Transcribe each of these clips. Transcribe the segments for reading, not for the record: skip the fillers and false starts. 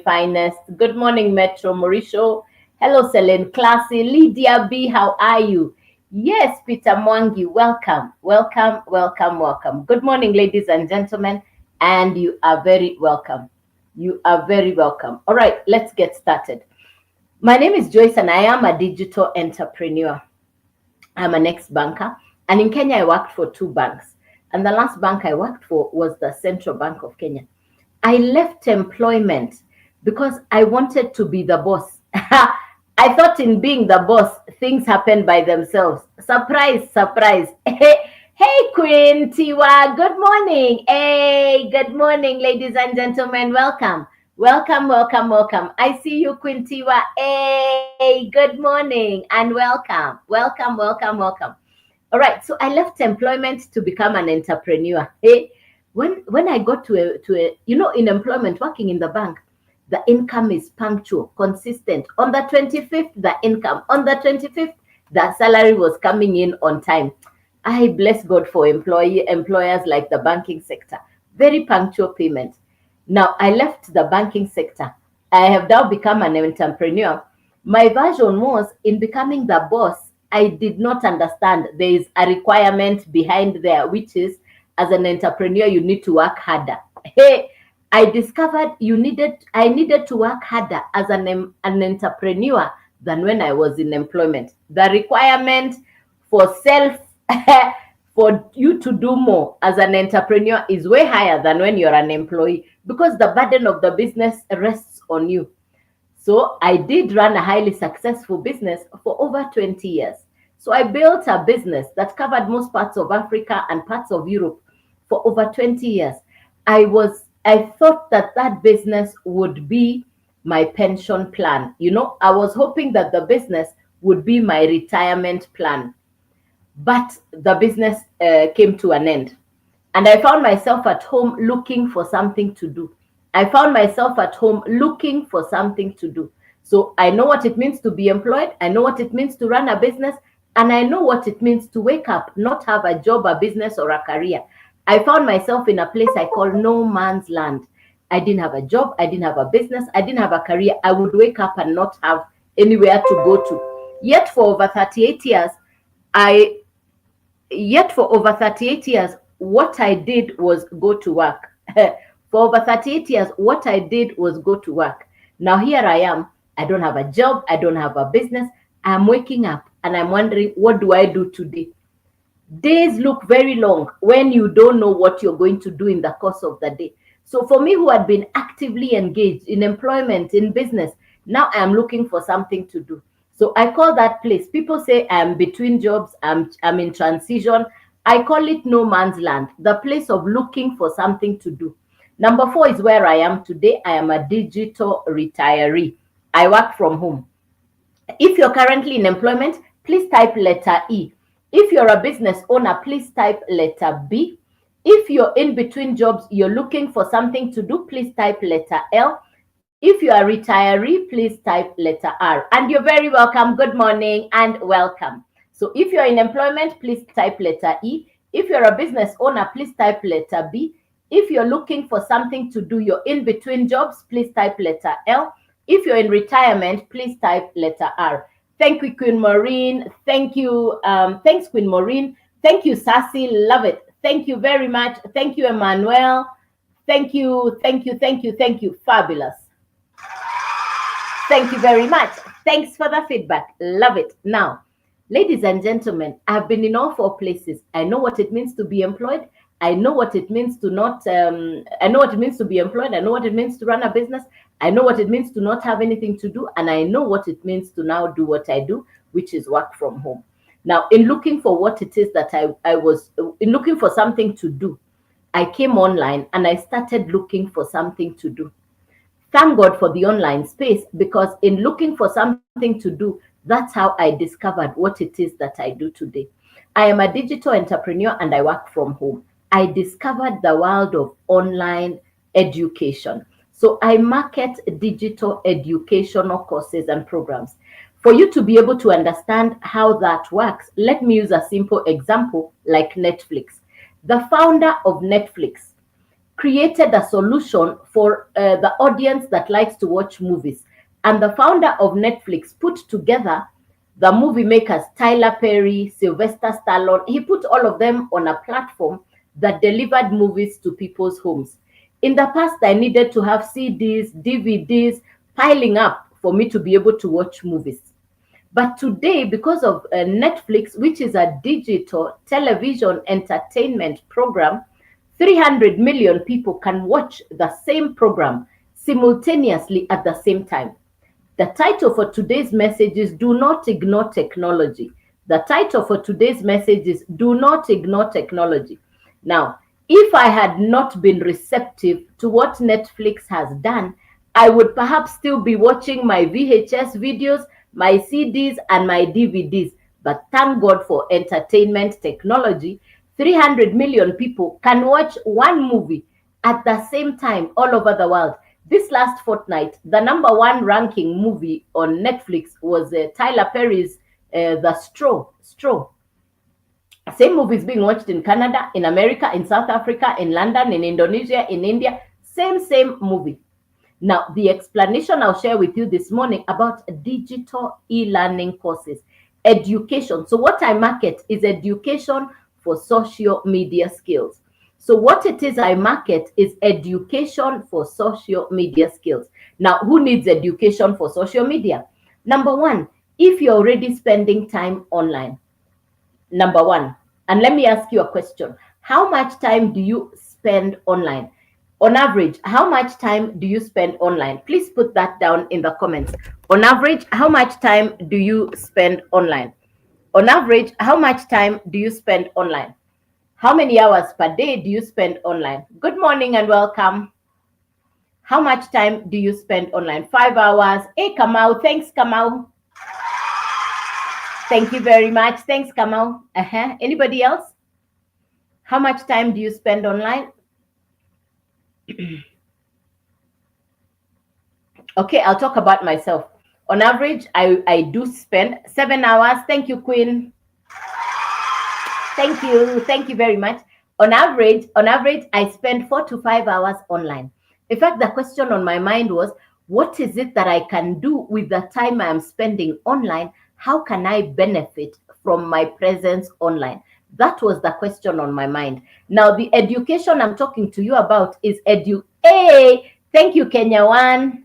finest. Good morning, Metro Mauricio. Hello, Selene Classy. Lydia B, how are you? Yes, Peter Mwangi, welcome, welcome, welcome, welcome. Good morning, ladies and gentlemen, and you are very welcome. You are very welcome. All right, let's get started. My name is Joyce, and I am a digital entrepreneur. I'm an ex-banker, and in Kenya, I worked for two banks. And the last bank I worked for was the Central Bank of Kenya. I left employment because I wanted to be the boss. I thought in being the boss, things happen by themselves. Surprise, surprise. Hey, Queen Tiwa, good morning. Hey, good morning, ladies and gentlemen. Welcome. Welcome, welcome, welcome. I see you, Queen Tiwa. Hey, good morning and welcome. Welcome, welcome, welcome. All right, so I left employment to become an entrepreneur. Hey, when I got in employment, working in the bank, the income is punctual, consistent. On the 25th, the income. On the 25th, the salary was coming in on time. I bless God for employers like the banking sector. Very punctual payment. Now, I left the banking sector. I have now become an entrepreneur. My version was in becoming the boss. I did not understand there is a requirement behind there, which is as an entrepreneur, you need to work harder. Hey, I discovered I needed to work harder as an entrepreneur than when I was in employment. The requirement for for you to do more as an entrepreneur is way higher than when you're an employee because the burden of the business rests on you. So I did run a highly successful business for over 20 years. So I built a business that covered most parts of Africa and parts of Europe for over 20 years. I thought that business would be my pension plan. I was hoping that the business would be my retirement plan. But the business came to an end. And I found myself at home looking for something to do. I found myself at home looking for something to do. So I know what it means to be employed. I know what it means to run a business. And I know what it means to wake up, not have a job, a business, or a career. I found myself in a place I call no man's land. I didn't have a job. I didn't have a business. I didn't have a career. I would wake up and not have anywhere to go to. Yet for over 38 years, what I did was go to work. For over 38 years, what I did was go to work. Now here I am. I don't have a job. I don't have a business. I'm waking up and I'm wondering, what do I do today? Days look very long when you don't know what you're going to do in the course of the day. So for me, who had been actively engaged in employment, in business, now I'm looking for something to do. So I call that place. People say I'm between jobs. I'm in transition. I call it no man's land, the place of looking for something to do. Number 4 is where I am today. I am a digital retiree. I work from home. If you're currently in employment, please type letter E. If you're a business owner, please type letter B. If you're in between jobs, you're looking for something to do, please type letter L. If you are a retiree, please type letter R. And you're very welcome. Good morning and welcome. So if you're in employment, please type letter E. If you're a business owner, please type letter B. If you're looking for something to do, you're in between jobs, please type letter L. If you're in retirement, please type letter R. Thank you, Queen Maureen. Thank you. Thanks, Queen Maureen. Thank you, Sassy. Love it. Thank you very much. Thank you, Emmanuel. Thank you. Thank you. Thank you. Thank you. Fabulous. Thank you very much. Thanks for the feedback. Love it. Now, ladies and gentlemen, I've been in all 4 places. I know what it means to be employed. I know what it means to not, I know what it means to be employed. I know what it means to run a business. I know what it means to not have anything to do. And I know what it means to now do what I do, which is work from home. Now, in looking for what it is that in looking for something to do, I came online and I started looking for something to do. Thank God for the online space, because in looking for something to do, that's how I discovered what it is that I do today. I am a digital entrepreneur and I work from home. I discovered the world of online education. So I market digital educational courses and programs. For you to be able to understand how that works, let me use a simple example like Netflix. The founder of Netflix created a solution for the audience that likes to watch movies. And the founder of Netflix put together the movie makers Tyler Perry, Sylvester Stallone. He put all of them on a platform that delivered movies to people's homes. In the past, I needed to have CDs, DVDs piling up for me to be able to watch movies. But today, because of Netflix, which is a digital television entertainment program, 300 million people can watch the same program simultaneously at the same time. The title for today's message is Do Not Ignore Technology. The title for today's message is Do Not Ignore Technology. Now, if I had not been receptive to what Netflix has done, I would perhaps still be watching my VHS videos, my CDs, and my DVDs. But thank God for entertainment technology. 300 million people can watch one movie at the same time all over the world. This last fortnight, the number one ranking movie on Netflix was Tyler Perry's The Straw. Same movies being watched in Canada, in America, in South Africa, in London, in Indonesia, in India. Same movie. Now, the explanation I'll share with you this morning about digital e-learning courses, education. So what I market is education for social media skills. So what it is I market is education for social media skills. Now, who needs education for social media? Number one, if you're already spending time online. Number one, and let me ask you a question. How much time do you spend online? On average, how much time do you spend online? Please put that down in the comments. On average, how much time do you spend online? On average, how much time do you spend online? How many hours per day do you spend online? Good morning and welcome. How much time do you spend online? 5 hours. Hey, Kamau. Thanks, Kamau. Thank you very much. Thanks, Kamau. Anybody else? How much time do you spend online? Okay, I'll talk about myself. On average, I do spend 7 hours. Thank you, Queen. Thank you very much. On average, I spend 4 to 5 hours online. In fact, the question on my mind was, what is it that I can do with the time I'm spending online? How can I benefit from my presence online? That was the question on my mind. Now, the education I'm talking to you about is Hey, thank you, Kenya One.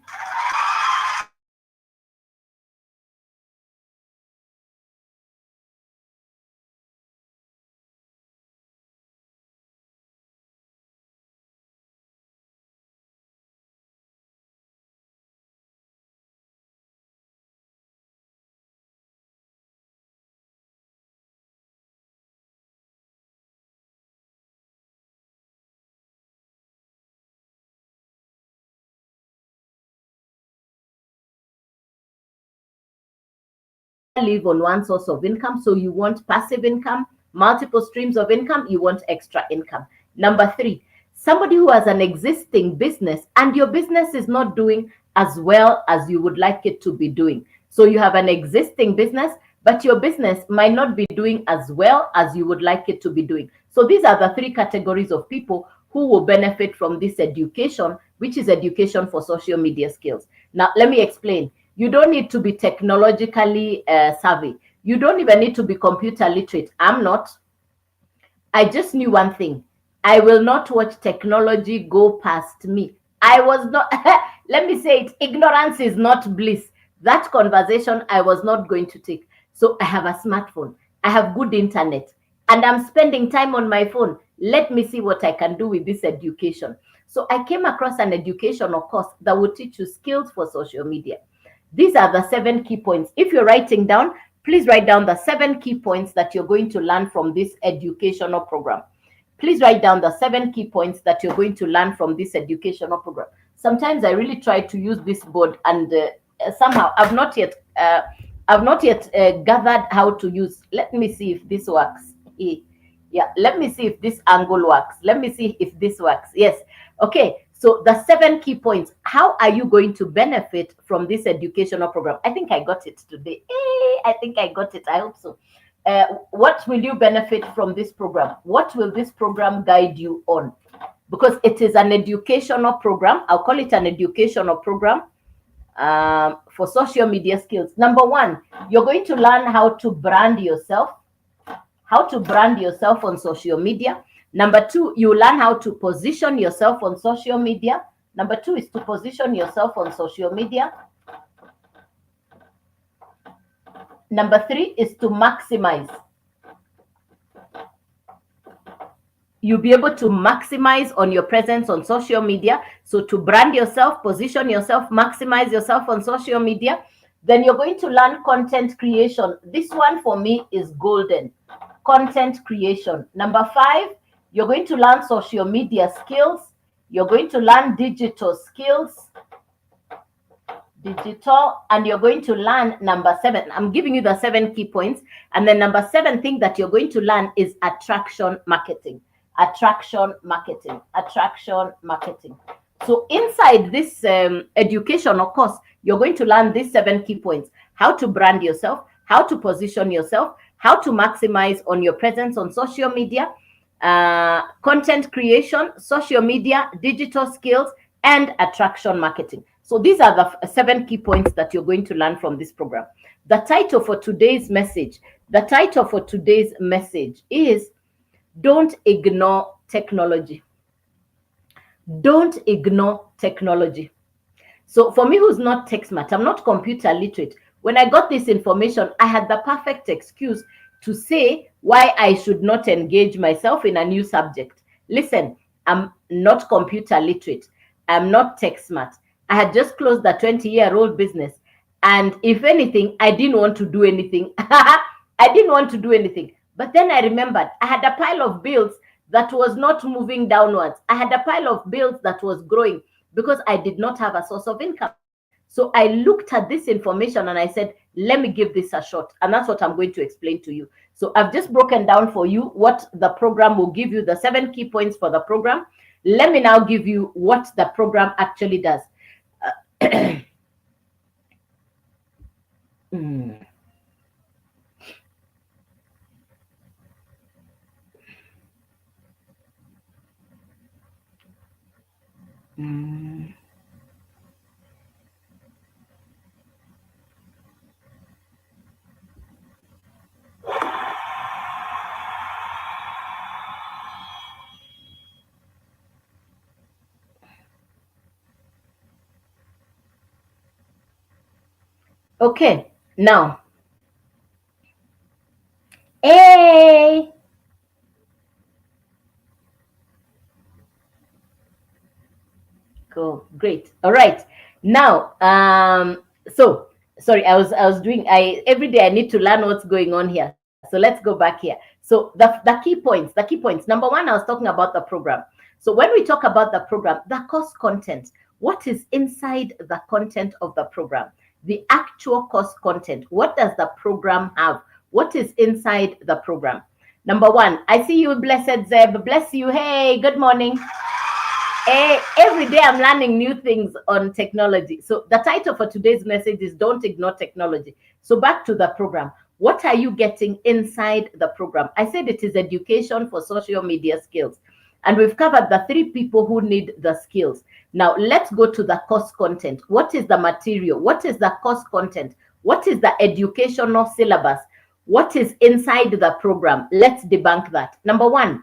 Live on one source of income. So you want passive income, multiple streams of income, you want extra income. Number three, somebody who has an existing business and your business is not doing as well as you would like it to be doing. So you have an existing business, but your business might not be doing as well as you would like it to be doing. So these are the three categories of people who will benefit from this education, which is education for social media skills. Now, let me explain. You don't need to be technologically savvy. You don't even need to be computer literate. I'm not. I just knew one thing. I will not watch technology go past me. I was not, let me say it, ignorance is not bliss. That conversation I was not going to take. So I have a smartphone. I have good internet. And I'm spending time on my phone. Let me see what I can do with this education. So I came across an educational course that will teach you skills for social media. These are the 7 key points. If you're writing down, please write down the 7 key points that you're going to learn from this educational program. Please write down the 7 key points that you're going to learn from this educational program. Sometimes I really try to use this board and somehow I've not yet gathered how to use. Let me see if this works. Yeah, let me see if this angle works. Let me see if this works. Yes. Okay. So the 7 key points, how are you going to benefit from this educational program? I think I got it today. I think I got it. I hope so. What will you benefit from this program? What will this program guide you on? because it is an educational program. I'll call it an educational program for social media skills. Number one, you're going to learn how to brand yourself, on social media. Number two, you learn how to position yourself on social media. Number two is to position yourself on social media. Number three is to maximize. You'll be able to maximize on your presence on social media. So to brand yourself, position yourself, maximize yourself on social media. Then you're going to learn content creation. This one for me is golden. Content creation. Number five, you're going to learn social media skills. You're going to learn digital skills. And you're going to learn number seven. I'm giving you the 7 key points. And then number 7 thing that you're going to learn is attraction marketing. Attraction marketing. So inside this educational course, you're going to learn these 7 key points: how to brand yourself, how to position yourself, how to maximize on your presence on social media, content creation, social media, digital skills, and attraction marketing. So these are the 7 key points that you're going to learn from this program. The title for today's message is Don't Ignore Technology. Don't ignore technology. So for me, who's not tech smart, I'm not computer literate. When I got this information, I had the perfect excuse to say why I should not engage myself in a new subject. Listen, I'm not computer literate. I'm not tech smart. I had just closed the 20-year-old business. And if anything, I didn't want to do anything. But then I remembered I had a pile of bills that was not moving downwards. I had a pile of bills that was growing because I did not have a source of income. So I looked at this information and I said, let me give this a shot. And that's what I'm going to explain to you. So I've just broken down for you what the program will give you, the 7 key points for the program. Let me now give you what the program actually does. Okay, now, hey, cool, great. All right, now, so sorry, I was doing. Every day I need to learn what's going on here. So let's go back here. So the key points. Number one, I was talking about the program. So when we talk about the program, the course content, what is inside the content of the program? The actual course content. What does the program have? What is inside the program? Number one, I see you, Blessed Zeb. Bless you. Hey, good morning. Hey, every day I'm learning new things on technology. So the title for today's message is Don't Ignore Technology. So back to the program. What are you getting inside the program? I said it is education for social media skills. And we've covered the 3 people who need the skills. Now, let's go to the course content. What is the material? What is the course content? What is the educational syllabus? What is inside the program? Let's debunk that. Number one,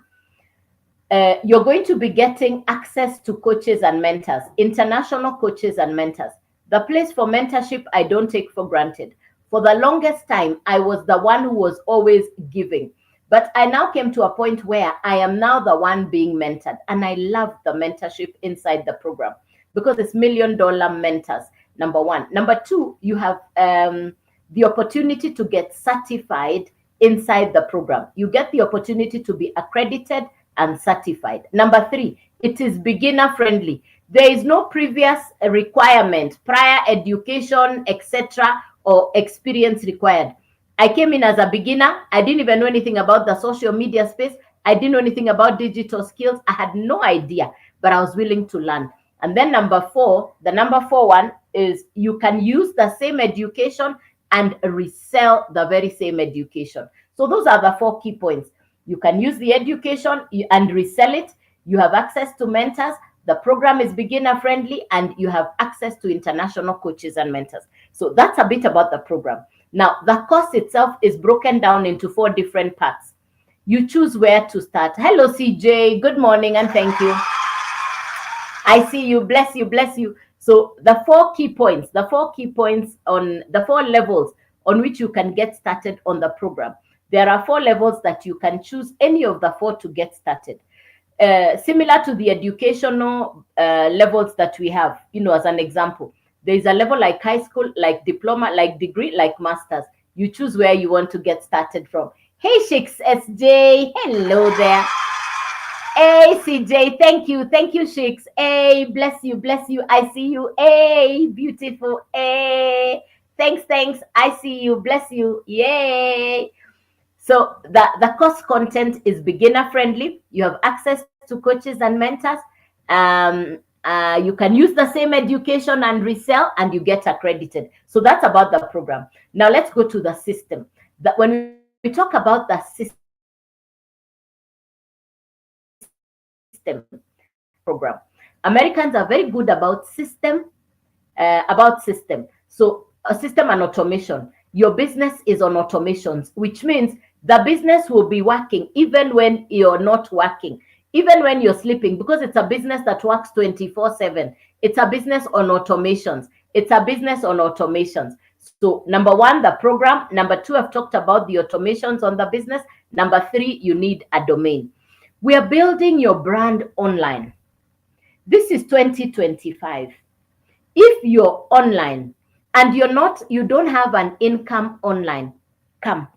you're going to be getting access to coaches and mentors, international coaches and mentors. The place for mentorship, I don't take for granted. For the longest time, I was the one who was always giving. But I now came to a point where I am now the one being mentored. And I love the mentorship inside the program because it's $1 million mentors, number one. Number two, you have the opportunity to get certified inside the program. You get the opportunity to be accredited and certified. Number three, it is beginner friendly. There is no previous requirement, prior education, etc., or experience required. I came in as a beginner. I didn't even know anything about the social media space. I didn't know anything about digital skills. I had no idea, but I was willing to learn. And then number four, the number 4 one is you can use the same education and resell the very same education. So those are the 4 key points. You can use the education and resell it. You have access to mentors. The program is beginner friendly, and you have access to international coaches and mentors. So that's a bit about the program. Now, the course itself is broken down into 4 different parts. You choose where to start. Hello, CJ. Good morning, and thank you. I see you. Bless you. Bless you. So the 4 key points, on the 4 levels on which you can get started on the program. There are 4 levels that you can choose any of the 4 to get started. Similar to the educational levels that we have, as an example, there is a level like high school, like diploma, like degree, like masters. You choose where you want to get started from. Hey, Shix SJ, hello there. Hey, CJ, thank you, Shix. Hey, bless you, I see you. Hey, beautiful. Hey, thanks, I see you, bless you. Yay. So the course content is beginner friendly. You have access to coaches and mentors. You can use the same education and resell, and you get accredited. So that's about the program. Now let's go to the system. That when we talk about the system program, Americans are very good about system. So a system and automation. Your business is on automations, which means the business will be working even when you're not working, even when you're sleeping, because it's a business that works 24/7. It's a business on automations. So number 1, the program. Number 2, I've talked about the automations on the business. Number 3, you need a domain. We are building your brand online. This is 2025. If you're online and you don't have an income online, come.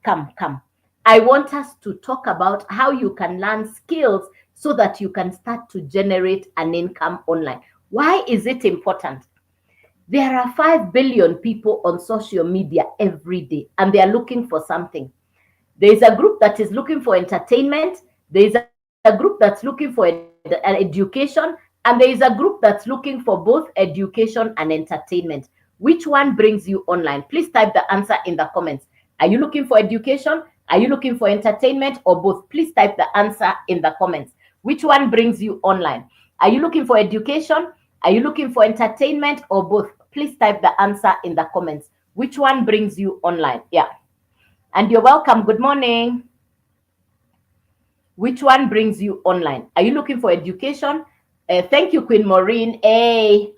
I want us to talk about how you can learn skills so that you can start to generate an income online. Why is it important? There are 5 billion people on social media every day, and they are looking for something. There is a group that is looking for entertainment. There is a group that's looking for education, and there is a group that's looking for both education and entertainment. Which one brings you online? Please type the answer in the comments. Are you looking for education? Are you looking for entertainment, or both? Please type the answer in the comments. Which one brings you online? Are you looking for education? Are you looking for entertainment, or both? Please type the answer in the comments. Which one brings you online? Yeah. And you're welcome. Good morning. Which one brings you online? Are you looking for education? Thank you, Queen Maureen. Hey,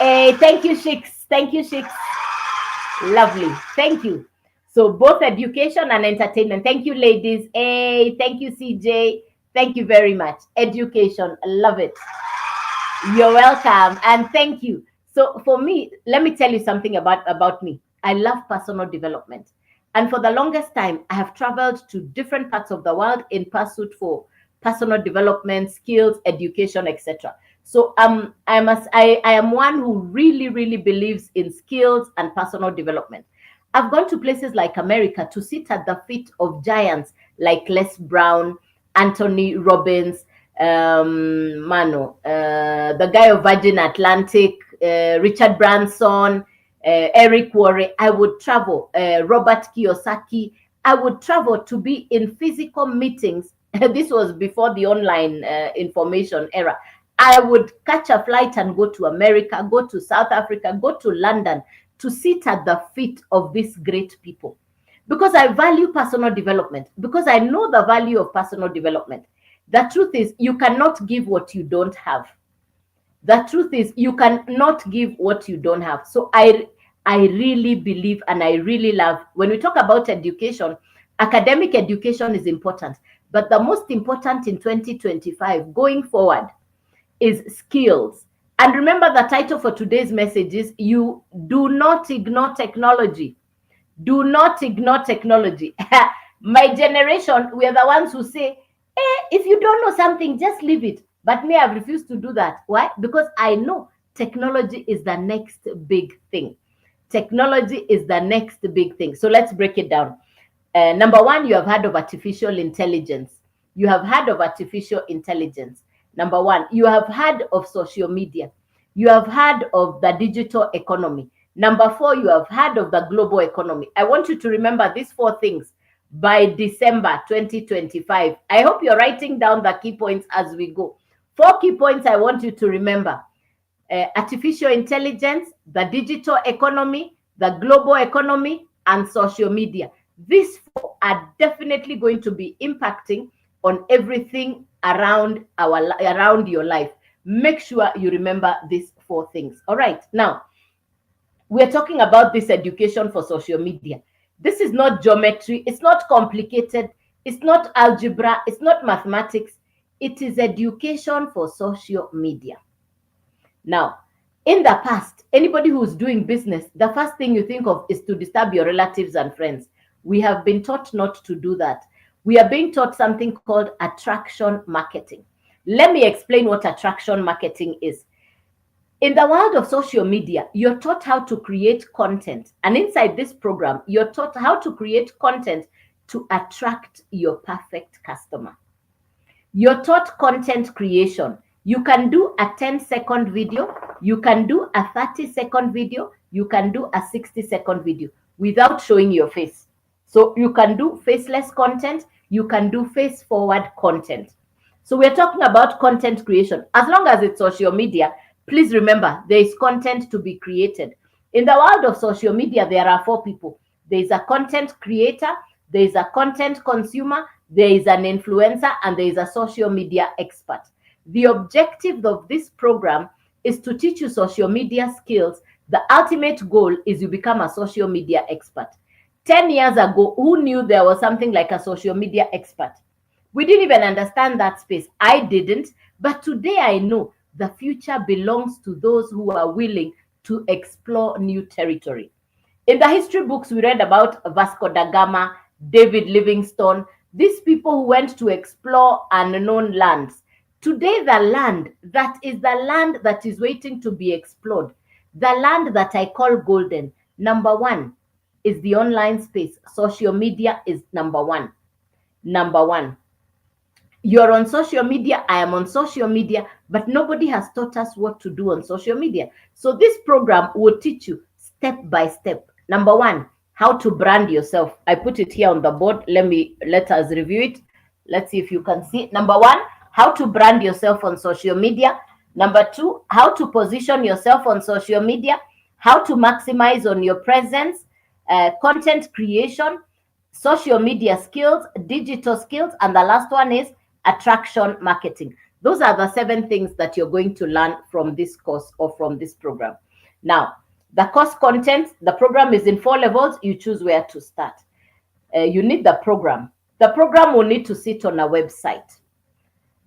thank you, Shix. Lovely. Thank you. So both education and entertainment. Thank you, ladies. Hey, thank you, CJ. Thank you very much. Education. Love it. You're welcome. And thank you. So for me, let me tell you something about me. I love personal development. And for the longest time, I have traveled to different parts of the world in pursuit for personal development, skills, education, etc. So I am one who really, really believes in skills and personal development. I've gone to places like America to sit at the feet of giants like Les Brown, Anthony Robbins, the guy of Virgin Atlantic, Richard Branson, Eric Worre. I would travel, Robert Kiyosaki. I would travel to be in physical meetings. This was before the online information era. I would catch a flight and go to America, go to South Africa, go to London to sit at the feet of these great people, because I value personal development, because I know the value of personal development. The truth is, you cannot give what you don't have. The truth is, you cannot give what you don't have. So I really believe, and I really love, when we talk about education, academic education is important, but the most important in 2025 going forward is skills. And remember, the title for today's message is "You do not ignore technology." Do not ignore technology. My generation, we are the ones who say, if you don't know something, just leave it. But me, I've refused to do that. Why? Because I know technology is the next big thing. Technology is the next big thing. So let's break it down. Number 1, you have heard of artificial intelligence. You have heard of artificial intelligence. Number 1, you have heard of social media. You have heard of the digital economy. Number 4, you have heard of the global economy. I want you to remember these 4 things. by December 2025. I hope you're writing down the key points as we go. 4 key points I want you to remember. Artificial intelligence, the digital economy, the global economy, and social media. These 4 are definitely going to be impacting on everything around your life. Make sure you remember these 4 things. All right. Now, we're talking about this education for social media. This is not geometry. It's not complicated. It's not algebra. It's not mathematics. It is education for social media. Now, in the past, anybody who's doing business, the first thing you think of is to disturb your relatives and friends. We have been taught not to do that. We are being taught something called attraction marketing. Let me explain what attraction marketing is. In the world of social media, you're taught how to create content. And inside this program, you're taught how to create content to attract your perfect customer. You're taught content creation. You can do a 10-second video. You can do a 30-second video. You can do a 60-second video without showing your face. So you can do faceless content. You can do face-forward content. So we're talking about content creation. As long as it's social media, please remember there is content to be created. In the world of social media, there are 4 people. There is a content creator, there is a content consumer, there is an influencer, and there is a social media expert. The objective of this program is to teach you social media skills. The ultimate goal is you become a social media expert. 10 years ago, who knew there was something like a social media expert? We didn't even understand that space. I didn't, but today I know the future belongs to those who are willing to explore new territory. In the history books, we read about Vasco da Gama, David Livingstone, these people who went to explore unknown lands. Today, the land that is waiting to be explored, the land that I call golden, number 1 is the online space. Social media is number 1. Number 1. You're on social media, I am on social media, but nobody has taught us what to do on social media. So this program will teach you step by step. Number 1, how to brand yourself. I put it here on the board. Let us review it. Let's see if you can see. Number 1, how to brand yourself on social media. Number 2, how to position yourself on social media, how to maximize on your presence, content creation, social media skills, digital skills, and the last one is attraction marketing. Those are the 7 things that you're going to learn from this course or from this program. Now, the course content, the program is in 4 levels. You choose where to start. You need the program. The program will need to sit on a website.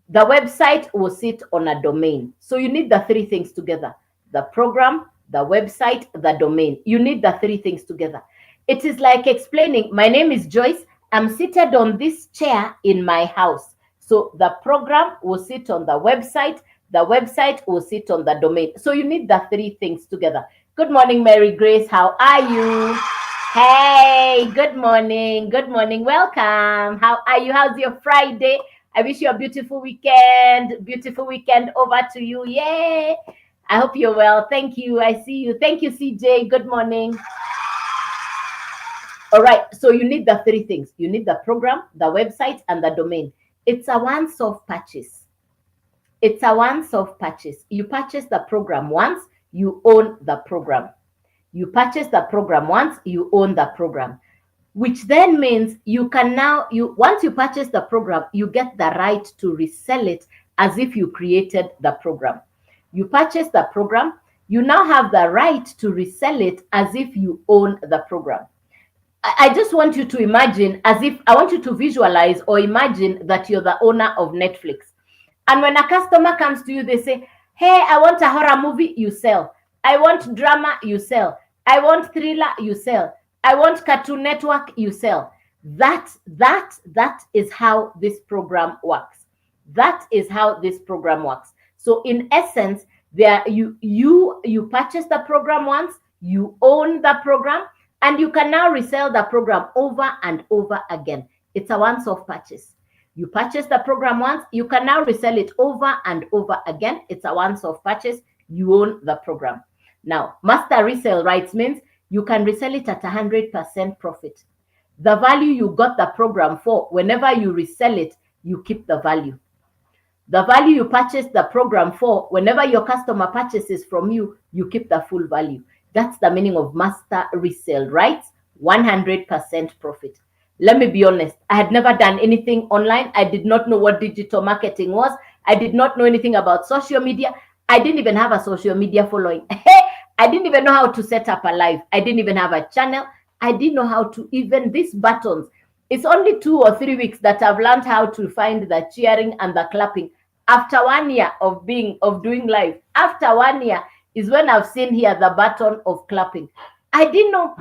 The website will sit on a domain. So you need the 3 things together. The program, the website, the domain. You need the 3 things together. It is like explaining, my name is Joyce. I'm seated on this chair in my house. So the program will sit on the website will sit on the domain. So you need the 3 things together. Good morning, Mary Grace. How are you? Hey, good morning. Good morning. Welcome. How are you? How's your Friday? I wish you a beautiful weekend. Beautiful weekend over to you. Yay. I hope you're well. Thank you. I see you. Thank you, CJ. Good morning. All right. So you need the 3 things. You need the program, the website, and the domain. It's a once-off purchase. It's a once-off purchase. You purchase the program once, you own the program. You purchase the program once, you own the program. Which then means you can now, once you purchase the program, you get the right to resell it as if you created the program. You purchase the program, you now have the right to resell it as if you own the program. I just want you to imagine I want you to visualize or imagine that you're the owner of Netflix. And when a customer comes to you, they say, hey, I want a horror movie, you sell. I want drama, you sell. I want thriller, you sell. I want Cartoon Network, you sell. That is how this program works. That is how this program works. So in essence, you purchase the program once, you own the program, and you can now resell the program over and over again. It's a once-off purchase. You purchase the program once, you can now resell it over and over again. It's a once-off purchase. You own the program. Now, master resale rights means you can resell it at 100% profit. The value you got the program for, whenever you resell it, you keep the value. The value you purchased the program for, whenever your customer purchases from you, you keep the full value. That's the meaning of master resale, right? 100% profit. Let me be honest, I had never done anything online. I did not know what digital marketing was. I did not know anything about social media. I didn't even have a social media following. I didn't even know how to set up a live. I didn't even have a channel. I didn't know how to even these buttons. It's only 2 or 3 weeks that I've learned how to find the cheering and the clapping. After 1 year of doing live, after 1 year is when I've seen here the button of clapping. I didn't know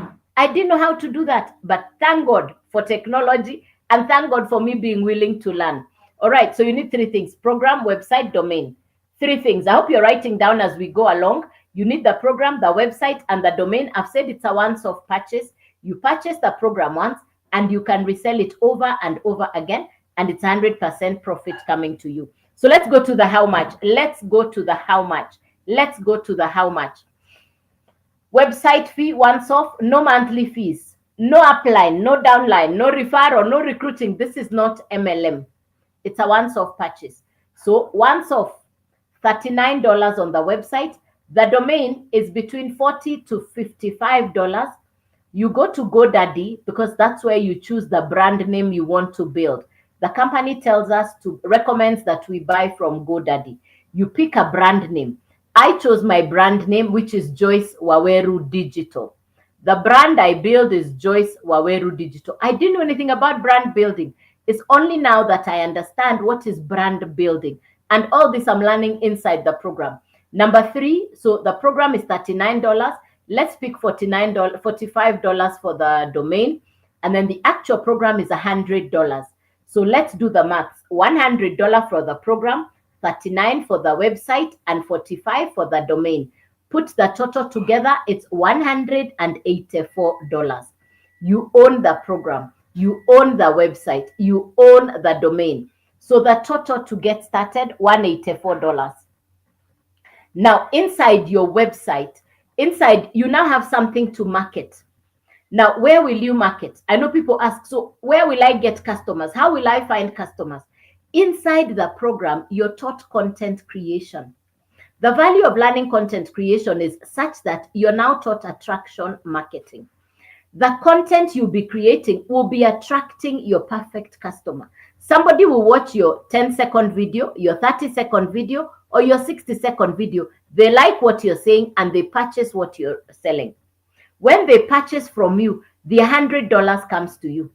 how to do that, but thank God for technology and thank God for me being willing to learn. All right, so you need 3 things: program, website, domain. 3 things. I hope you're writing down as we go along. You need the program, the website, and the domain. I've said it's a once-off purchase. You purchase the program once and you can resell it over and over again, and it's 100% profit coming to you. So let's go to the how much. Let's go to the how much. Let's go to the how much. Website fee once off, no monthly fees, no upline, no downline, no referral, no recruiting. This is not MLM. It's a once off purchase. So once off, $39 on the website. The domain is between $40 to $55. You go to GoDaddy because that's where you choose the brand name you want to build. The company tells us to recommends that we buy from GoDaddy. You pick a brand name. I chose my brand name, which is Joyce Waweru Digital. The brand I build is Joyce Waweru Digital. I didn't know anything about brand building. It's only now that I understand what is brand building. And all this I'm learning inside the program. Number 3, so the program is $39. Let's pick $45 for the domain. And then the actual program is $100. So let's do the maths. $100 for the program, $39 for the website, and $45 for the domain. Put the total together, it's $184. You own the program, you own the website, you own the domain. So the total to get started, $184. Now, inside your website, you now have something to market. Now, where will you market? I know people ask, so where will I get customers? How will I find customers? Inside the program, you're taught content creation. The value of learning content creation is such that you're now taught attraction marketing. The content you'll be creating will be attracting your perfect customer. Somebody will watch your 10-second video, your 30-second video, or your 60-second video. They like what you're saying and they purchase what you're selling. When they purchase from you, the $100 comes to you.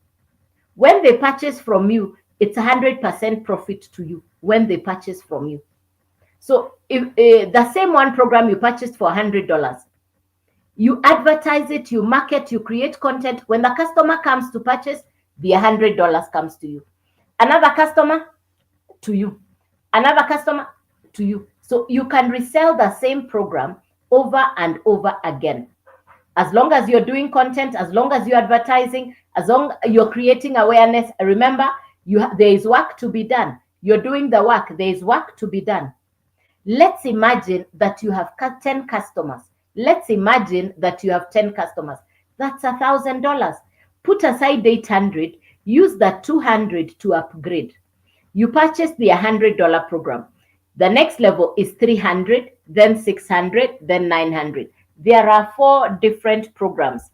When they purchase from you, it's 100% profit to you when they purchase from you. So if the same one program you purchased for $100, you advertise it, you market, you create content. When the customer comes to purchase, the $100 comes to you. Another customer to you. Another customer to you. So you can resell the same program over and over again. As long as you're doing content, as long as you're advertising, as long as you're creating awareness, remember, there is work to be done. You're doing the work. There is work to be done. Let's imagine that you have 10 customers. Let's imagine that you have 10 customers. That's $1,000. Put aside 800. Use that 200 to upgrade. You purchase the $100 program. The next level is 300, then 600, then 900. There are 4 different programs.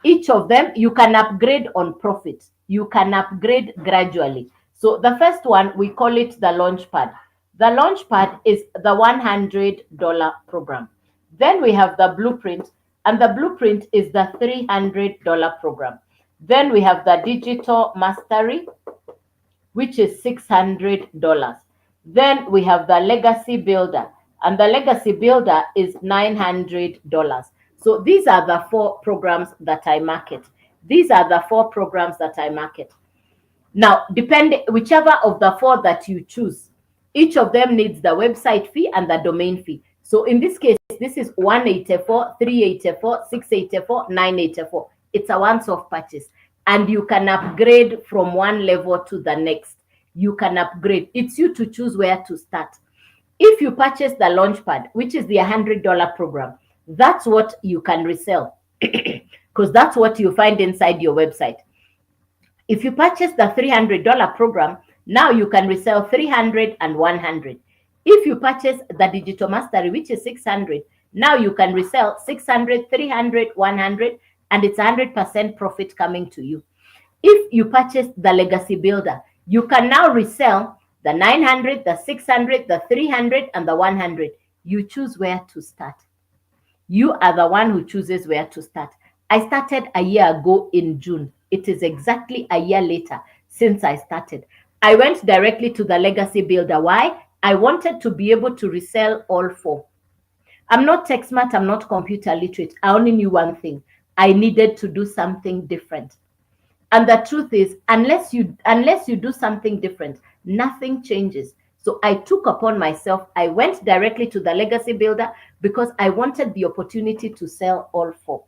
Each of them, you can upgrade on profit. You can upgrade gradually. So the first one, we call it the Launchpad. The Launchpad is the $100 program. Then we have the Blueprint, and the Blueprint is the $300 program. Then we have the Digital Mastery, which is $600. Then we have the Legacy Builder, and the Legacy Builder is $900. So these are the 4 programs that I market. Now, whichever of the 4 that you choose, each of them needs the website fee and the domain fee. So in this case, this is $184, $384, $684, $984. It's a once-off purchase. And you can upgrade from one level to the next. You can upgrade. It's you to choose where to start. If you purchase the Launchpad, which is the $100 program, that's what you can resell. because that's what you find inside your website. If you purchase the $300 program, now you can resell 300 and 100. If you purchase the digital mastery, which is 600, now you can resell 600, 300, 100, and it's 100% profit coming to you. If you purchase the legacy builder, you can now resell the 900, the 600, the 300, and the 100. You choose where to start. You are the one who chooses where to start. I started a year ago in June. It is exactly a year later since I started. I went directly to the legacy builder. Why? I wanted to be able to resell all four. I'm not tech smart. I'm not computer literate. I only knew one thing. I needed to do something different. And the truth is, unless you do something different, nothing changes. So I took upon myself, I went directly to the legacy builder because I wanted the opportunity to sell all four.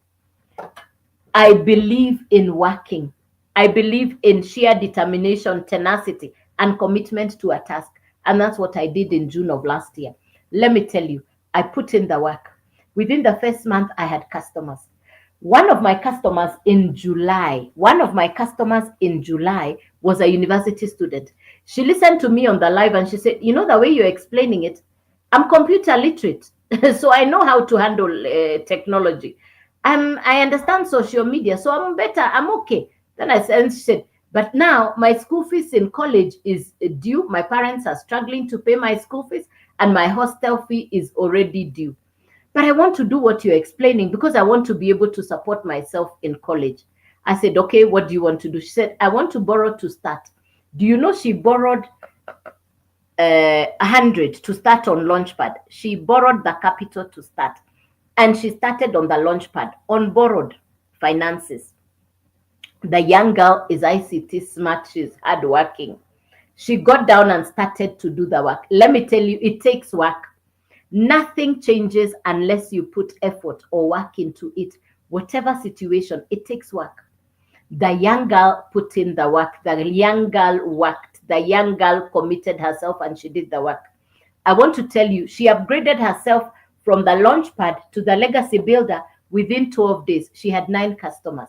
I believe in working. I believe in sheer determination, tenacity, and commitment to a task. And that's what I did in June of last year. Let me tell you, I put in the work. Within the first month, I had customers. One of my customers in July was a university student. She listened to me on the live and she said, you know, the way you're explaining it, I'm computer literate. So I know how to handle technology. I understand social media, so I'm better. I'm okay. Then I said, but now my school fees in college is due. My parents are struggling to pay my school fees and my hostel fee is already due. But I want to do what you're explaining because I want to be able to support myself in college. I said, okay, what do you want to do? She said, I want to borrow to start. Do you know she borrowed 100 to start on Launchpad? She borrowed the capital to start. And she started on the Launchpad on borrowed finances. The young girl is ICT smart. She's hardworking. She got down and started to do the work. Let me tell you, it takes work. Nothing changes unless you put effort or work into it. Whatever situation, it takes work. The young girl put in the work. The young girl worked. The young girl committed herself and she did the work. I want to tell you, she upgraded herself from the Launchpad to the legacy builder within 12 days. She had 9 customers.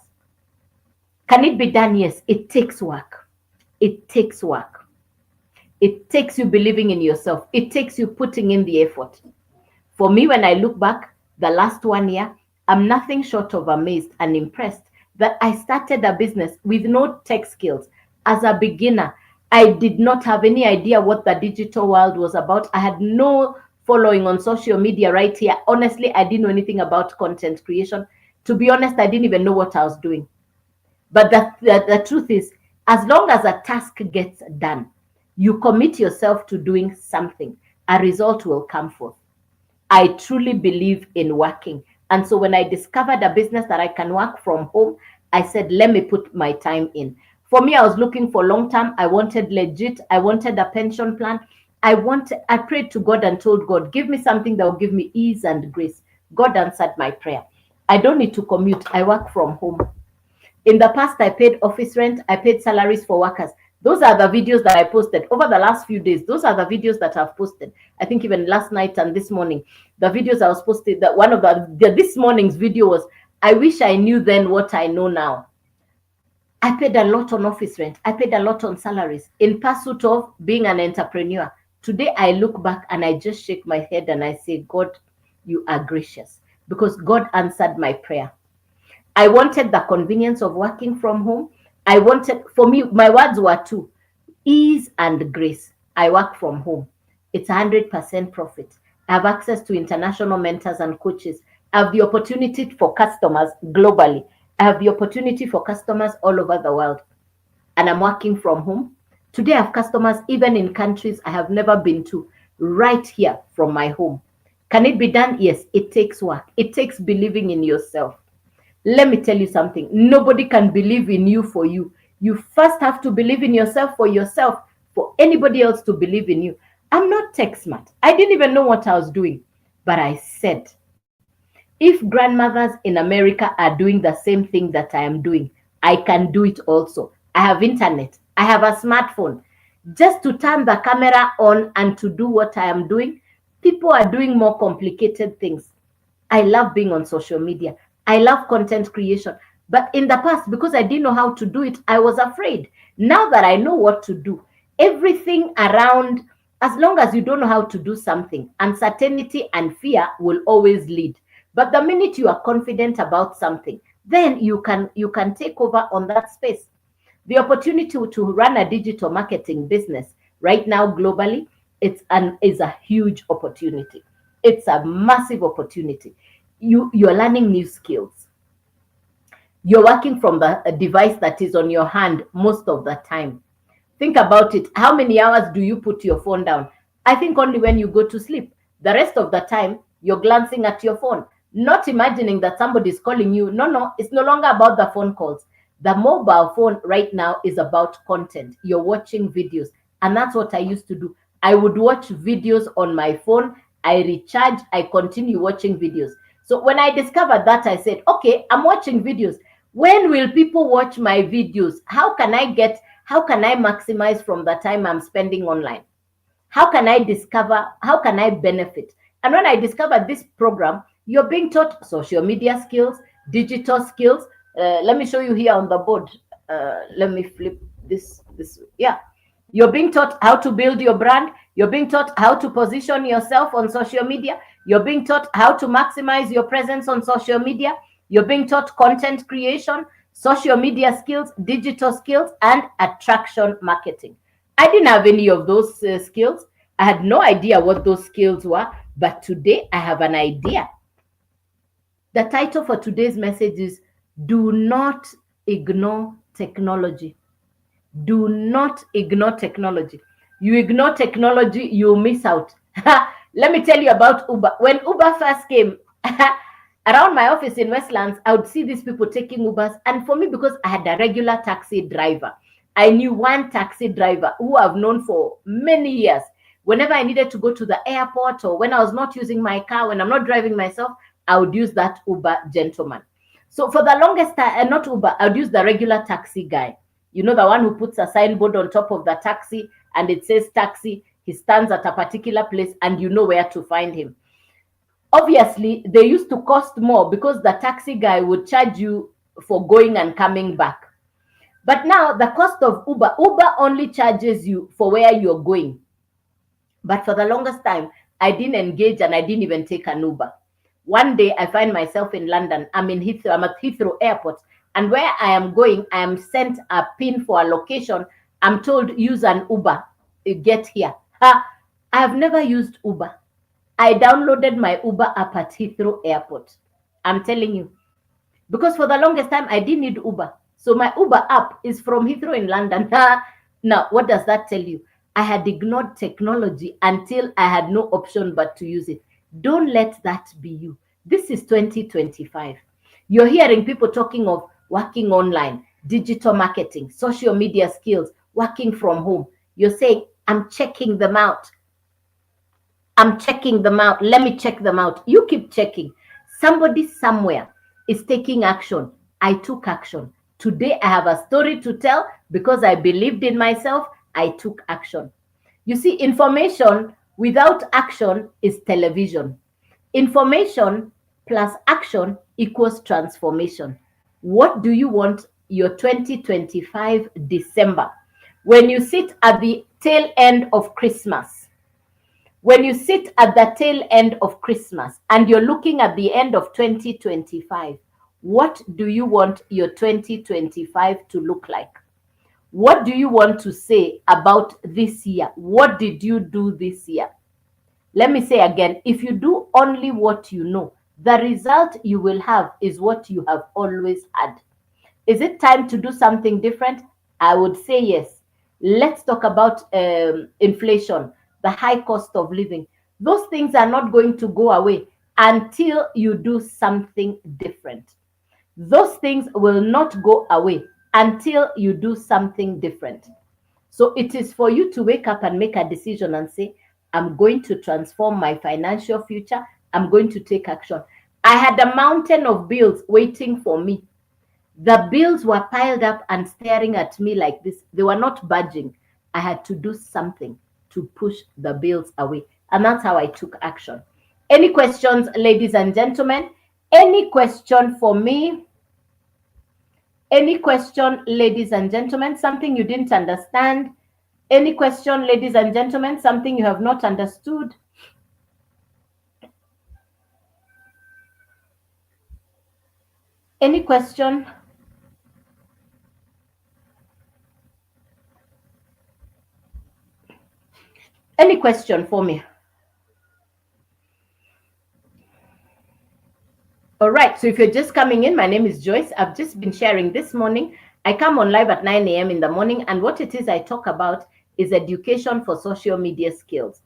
Can it be done? Yes, it takes work. It takes work. It takes you believing in yourself. It takes you putting in the effort. For me, when I look back, the last 1 year, I'm nothing short of amazed and impressed that I started a business with no tech skills. As a beginner, I did not have any idea what the digital world was about. I had no following on social media right here. Honestly, I didn't know anything about content creation. To be honest, I didn't even know what I was doing. But the truth is, as long as a task gets done, you commit yourself to doing something, a result will come forth. I truly believe in working. And so when I discovered a business that I can work from home, I said, let me put my time in. For me, I was looking for long term. I wanted legit. I wanted a pension plan. I prayed to God and told God, give me something that will give me ease and grace. God answered my prayer. I don't need to commute. I work from home. In the past, I paid office rent. I paid salaries for workers. Those are the videos that I posted over the last few days. Those are the videos that I've posted. I think even last night and this morning, the videos I was posted, that one of this morning's video was, I wish I knew then what I know now. I paid a lot on office rent. I paid a lot on salaries in pursuit of being an entrepreneur. Today, I look back and I just shake my head and I say, God, you are gracious, because God answered my prayer. I wanted the convenience of working from home. For me, my words were two: ease and grace. I work from home. It's 100% profit. I have access to international mentors and coaches. I have the opportunity for customers globally. I have the opportunity for customers all over the world. And I'm working from home. Today, I have customers even in countries I have never been to, right here from my home. Can it be done? Yes, it takes work. It takes believing in yourself. Let me tell you something. Nobody can believe in you for you. You first have to believe in yourself for anybody else to believe in you. I'm not tech smart. I didn't even know what I was doing. But I said, if grandmothers in America are doing the same thing that I am doing, I can do it also. I have internet. I have a smartphone. Just to turn the camera on and to do what I am doing, people are doing more complicated things. I love being on social media. I love content creation. But in the past, because I didn't know how to do it, I was afraid. Now that I know what to do, everything around, as long as you don't know how to do something, uncertainty and fear will always lead. But the minute you are confident about something, then you can take over on that space. The opportunity to run a digital marketing business right now globally, is a huge opportunity. It's a massive opportunity. You're learning new skills. You're working from the device that is on your hand most of the time. Think about it. How many hours do you put your phone down? I think only when you go to sleep. The rest of the time, you're glancing at your phone, not imagining that somebody is calling you. No, no, it's no longer about the phone calls. The mobile phone right now is about content. You're watching videos. And that's what I used to do. I would watch videos on my phone. I recharge. I continue watching videos. So when I discovered that, I said, okay, I'm watching videos. When will people watch my videos? How can I maximize from the time I'm spending online? How can I discover? How can I benefit? And when I discovered this program, you're being taught social media skills, digital skills. Let me show you here on the board. Let me flip this. Yeah. You're being taught how to build your brand. You're being taught how to position yourself on social media. You're being taught how to maximize your presence on social media. You're being taught content creation, social media skills, digital skills, and attraction marketing. I didn't have any of those skills. I had no idea what those skills were, but today I have an idea. The title for today's message is Do Not Ignore Technology. Do not ignore technology. You ignore technology, you miss out. Let me tell you about Uber. When Uber first came, around my office in Westlands, I would see these people taking Ubers. And for me, because I had a regular taxi driver, I knew one taxi driver who I've known for many years. Whenever I needed to go to the airport, or when I was not using my car, when I'm not driving myself, I would use that Uber gentleman. So for the longest time, not Uber, I would use the regular taxi guy. You know, the one who puts a signboard on top of the taxi and it says taxi. He stands at a particular place and you know where to find him. Obviously, they used to cost more because the taxi guy would charge you for going and coming back. But now the cost of Uber only charges you for where you're going. But for the longest time, I didn't engage and I didn't even take an Uber. One day I find myself in London. I'm at Heathrow Airport. And where I am going, I am sent a pin for a location. I'm told use an Uber. Get here. I have never used Uber. I downloaded my Uber app at Heathrow Airport. I'm telling you. Because for the longest time, I didn't need Uber. So my Uber app is from Heathrow in London. Now, what does that tell you? I had ignored technology until I had no option but to use it. Don't let that be you. This is 2025. You're hearing people talking of working online, digital marketing, social media skills, working from home. You're saying, I'm checking them out. I'm checking them out. Let me check them out. You keep checking. Somebody somewhere is taking action. I took action. Today I have a story to tell because I believed in myself. I took action. You see, information without action is television. Information plus action equals transformation. What do you want your 2025 December? When you sit at the tail end of Christmas, when you sit at the tail end of Christmas and you're looking at the end of 2025, what do you want your 2025 to look like? What do you want to say about this year? What did you do this year? Let me say again, if you do only what you know, the result you will have is what you have always had. Is it time to do something different? I would say yes. Let's talk about inflation, the high cost of living. Those things are not going to go away until you do something different. Those things will not go away until you do something different. So it is for you to wake up and make a decision and say, I'm going to transform my financial future. I'm going to take action. I had a mountain of bills waiting for me. The bills were piled up and staring at me like this. They were not budging. I had to do something to push the bills away. And that's how I took action. Any questions, ladies and gentlemen? Any question for me? Any question, ladies and gentlemen? Something you didn't understand? Any question, ladies and gentlemen? Something you have not understood? Any question? Any question for me? All right, so if you're just coming in, my name is Joyce. I've just been sharing this morning. I come on live at 9 a.m. in the morning, and what it is I talk about is education for social media skills.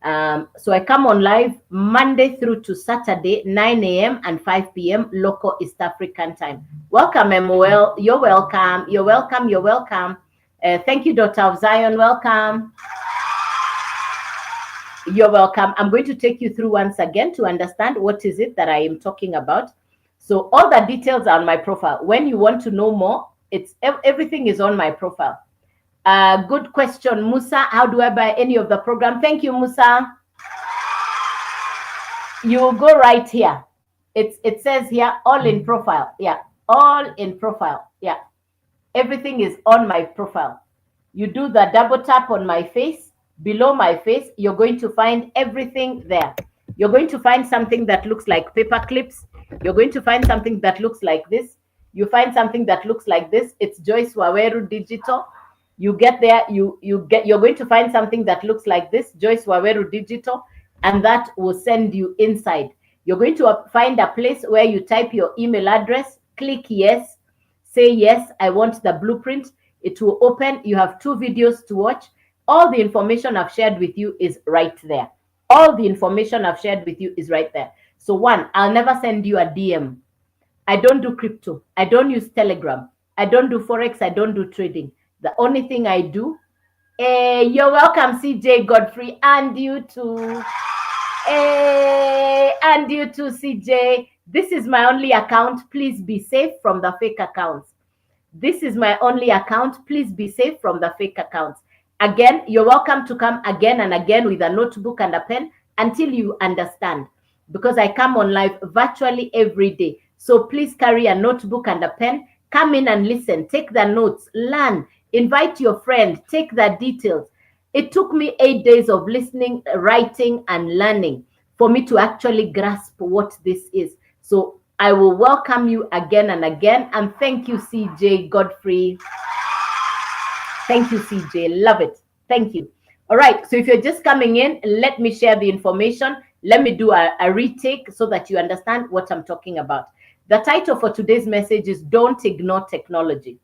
So I come on live Monday through to Saturday, 9 a.m. and 5 p.m. local East African time. Welcome, Emuel. You're welcome. You're welcome. You're welcome. Thank you, Dr. of Zion. Welcome. You're welcome. I'm going to take you through once again to understand what is it that I am talking about. So all the details are on my profile. When you want to know more, everything is on my profile. Good question, Musa. How do I buy any of the program? Thank you, Musa. You will go right here. It says here, all in profile. Yeah, all in profile. Yeah, everything is on my profile. You do the double tap on my face. Below my face, you're going to find everything there. You're going to find something that looks like paper clips. You're going to find something that looks like this. You find something that looks like this. It's Joyce Waweru Digital. You get there, you're going to find something that looks like this, Joyce Waweru Digital, and that will send you inside. You're going to find a place where you type your email address, click yes, say yes, I want the blueprint. It will open. You have 2 videos to watch. All the information I've shared with you is right there. All the information I've shared with you is right there. So 1, I'll never send you a DM. I don't do crypto. I don't use Telegram. I don't do Forex. I don't do trading. The only thing I do, you're welcome, CJ Godfrey, and you too. And you too, CJ. This is my only account. Please be safe from the fake accounts. This is my only account. Please be safe from the fake accounts. Again, you're welcome to come again and again with a notebook and a pen until you understand, because I come on live virtually every day. So please carry a notebook and a pen. Come in and listen. Take the notes. Learn. Invite your friend. Take the details. It took me 8 days of listening, writing, and learning for me to actually grasp what this is. So I will welcome you again and again. And thank you, CJ Godfrey. Thank you, CJ. Love it. Thank you. All right. So if you're just coming in, let me share the information. Let me do a retake so that you understand what I'm talking about. The title for today's message is Don't Ignore Technology.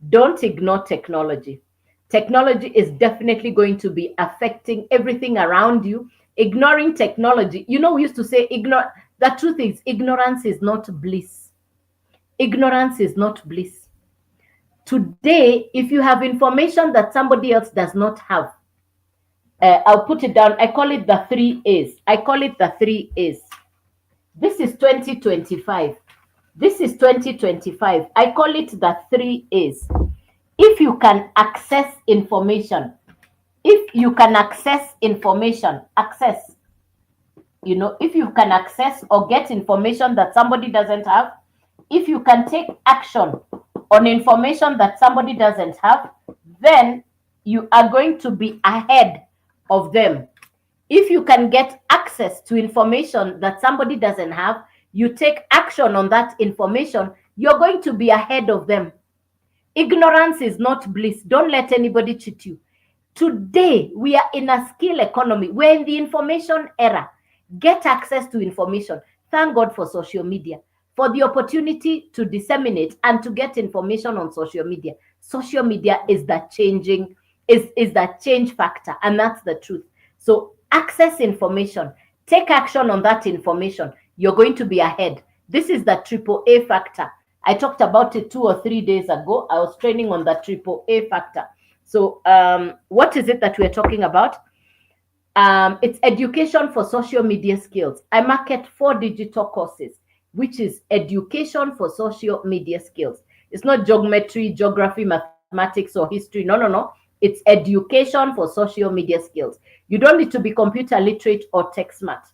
Don't ignore technology. Technology is definitely going to be affecting everything around you. Ignoring technology, we used to say ignore. The truth is, ignorance is not bliss. Ignorance is not bliss. Today, if you have information that somebody else does not have, I'll put it down. I call it the 3 A's. I call it the 3 A's. This is 2025. This is 2025. I call it the 3 A's. If you can access information, if you can access information, if you can access or get information that somebody doesn't have, if you can take action on information that somebody doesn't have, then you are going to be ahead of them. If you can get access to information that somebody doesn't have, you take action on that information, you're going to be ahead of them. Ignorance is not bliss. Don't let anybody cheat you. Today, we are in a skill economy. We're in the information era. Get access to information. Thank God for social media, for the opportunity to disseminate and to get information on social media. Social media is the change factor, and that's the truth. So access information, take action on that information. You're going to be ahead. This is the AAA factor. I talked about it 2 or 3 days ago. I was training on the AAA factor. So what is it that we're talking about? It's education for social media skills. I market 4 digital courses, which is education for social media skills. It's not geometry, geography, mathematics, or history. No. It's education for social media skills. You don't need to be computer literate or tech smart.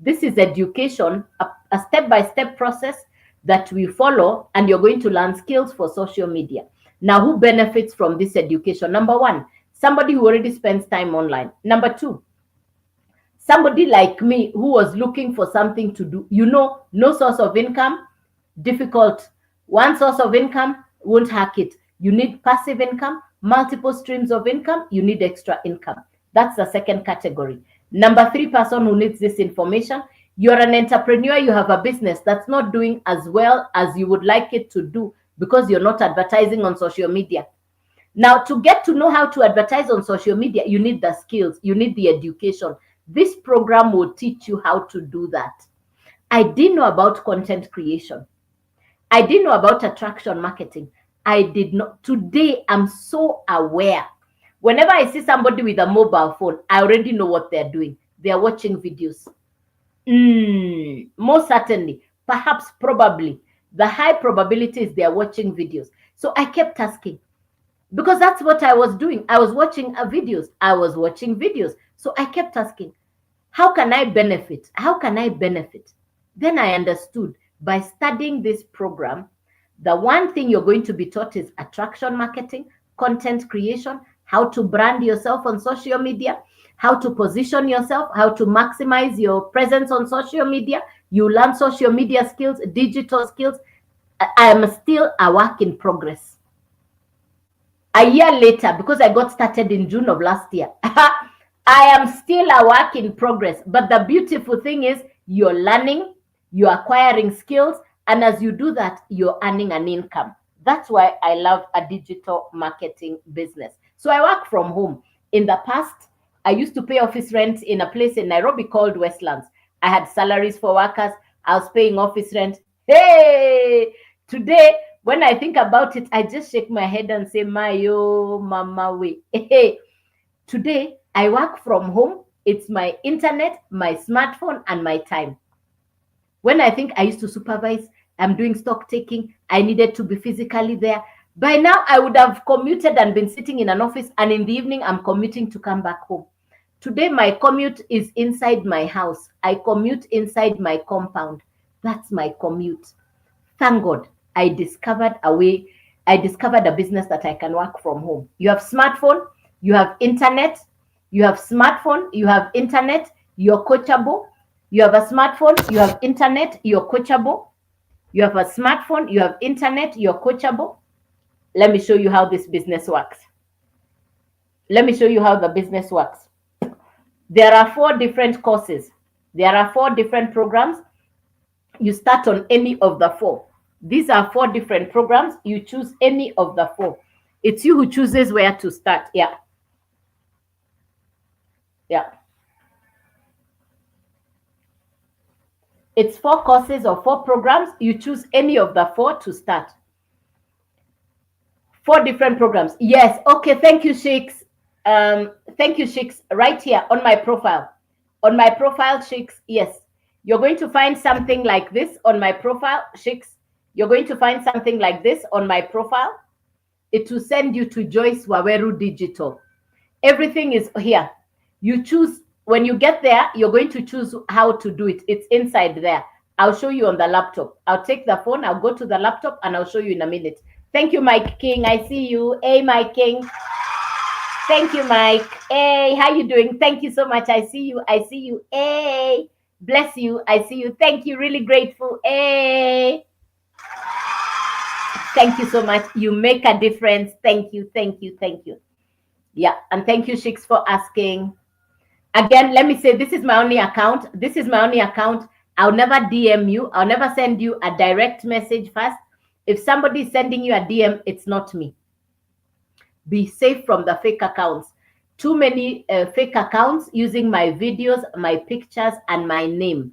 This is education, a step-by-step process that we follow, and you're going to learn skills for social media. Now, who benefits from this education? Number one, somebody who already spends time online. Number two, somebody like me who was looking for something to do. No source of income, difficult. One source of income won't hack it. You need passive income, multiple streams of income, you need extra income. That's the second category. Number three person who needs this information, you're an entrepreneur, you have a business that's not doing as well as you would like it to do because you're not advertising on social media. Now, to get to know how to advertise on social media, you need the skills, you need the education. This program will teach you how to do that. I didn't know about content creation. I didn't know about attraction marketing. I did not. Today, I'm so aware. Whenever I see somebody with a mobile phone, I already know what they're doing. They're watching videos. Most certainly, perhaps, probably, the high probability is they're watching videos. So I kept asking, because that's what I was doing. I was watching videos. I was watching videos. So I kept asking, how can I benefit? How can I benefit? Then I understood by studying this program, the one thing you're going to be taught is attraction marketing, content creation, how to brand yourself on social media, how to position yourself, how to maximize your presence on social media. You learn social media skills, digital skills. I am still a work in progress. A year later, because I got started in June of last year, I am still a work in progress. But the beautiful thing is you're learning, you're acquiring skills, and as you do that, you're earning an income. That's why I love a digital marketing business. So I work from home. In the past, I used to pay office rent in a place in Nairobi called Westlands. I had salaries for workers. I was paying office rent. Hey, today, when I think about it, I just shake my head and say, Mayo, mama way. Hey, today, I work from home. It's my internet, my smartphone, and my time. When I think I used to supervise, I'm doing stock taking, I needed to be physically there. By now, I would have commuted and been sitting in an office, and in the evening, I'm commuting to come back home. Today, my commute is inside my house. I commute inside my compound. That's my commute. Thank God, I discovered a business that I can work from home. You have smartphone, you have internet, you have smartphone, you have internet, you're coachable. You have a smartphone, you have internet, you're coachable. You have a smartphone, you have internet, you're coachable. Let me show you how this business works. Let me show you how the business works. There are 4 different courses. There are 4 different programs. You start on any of the 4. These are 4 different programs. You choose any of the 4. It's you who chooses where to start. Yeah. It's 4 courses or 4 programs. You choose any of the 4 to start. 4 different programs. Yes. Okay. Thank you, Sheiks. Thank you, Sheiks. Right here on my profile. On my profile, Sheiks. Yes. You're going to find something like this on my profile, Sheiks. You're going to find something like this on my profile. It will send you to Joyce Waweru Digital. Everything is here. You choose. When you get there, you're going to choose how to do it. It's inside there. I'll show you on the laptop. I'll take the phone, I'll go to the laptop, and I'll show you in a minute. Thank you, Mike King. I see you. Hey, Mike King. Thank you, Mike. Hey, how you doing? Thank you so much. I see you. I see you. Hey, bless you. I see you. Thank you. Really grateful. Hey. Thank you so much. You make a difference. Thank you. Thank you. Thank you. Yeah. And thank you, Sheiks, for asking. Again, let me say, this is my only account. This is my only account. I'll never DM you. I'll never send you a direct message first. If somebody is sending you a DM, it's not me. Be safe from the fake accounts. Too many fake accounts using my videos, my pictures, and my name.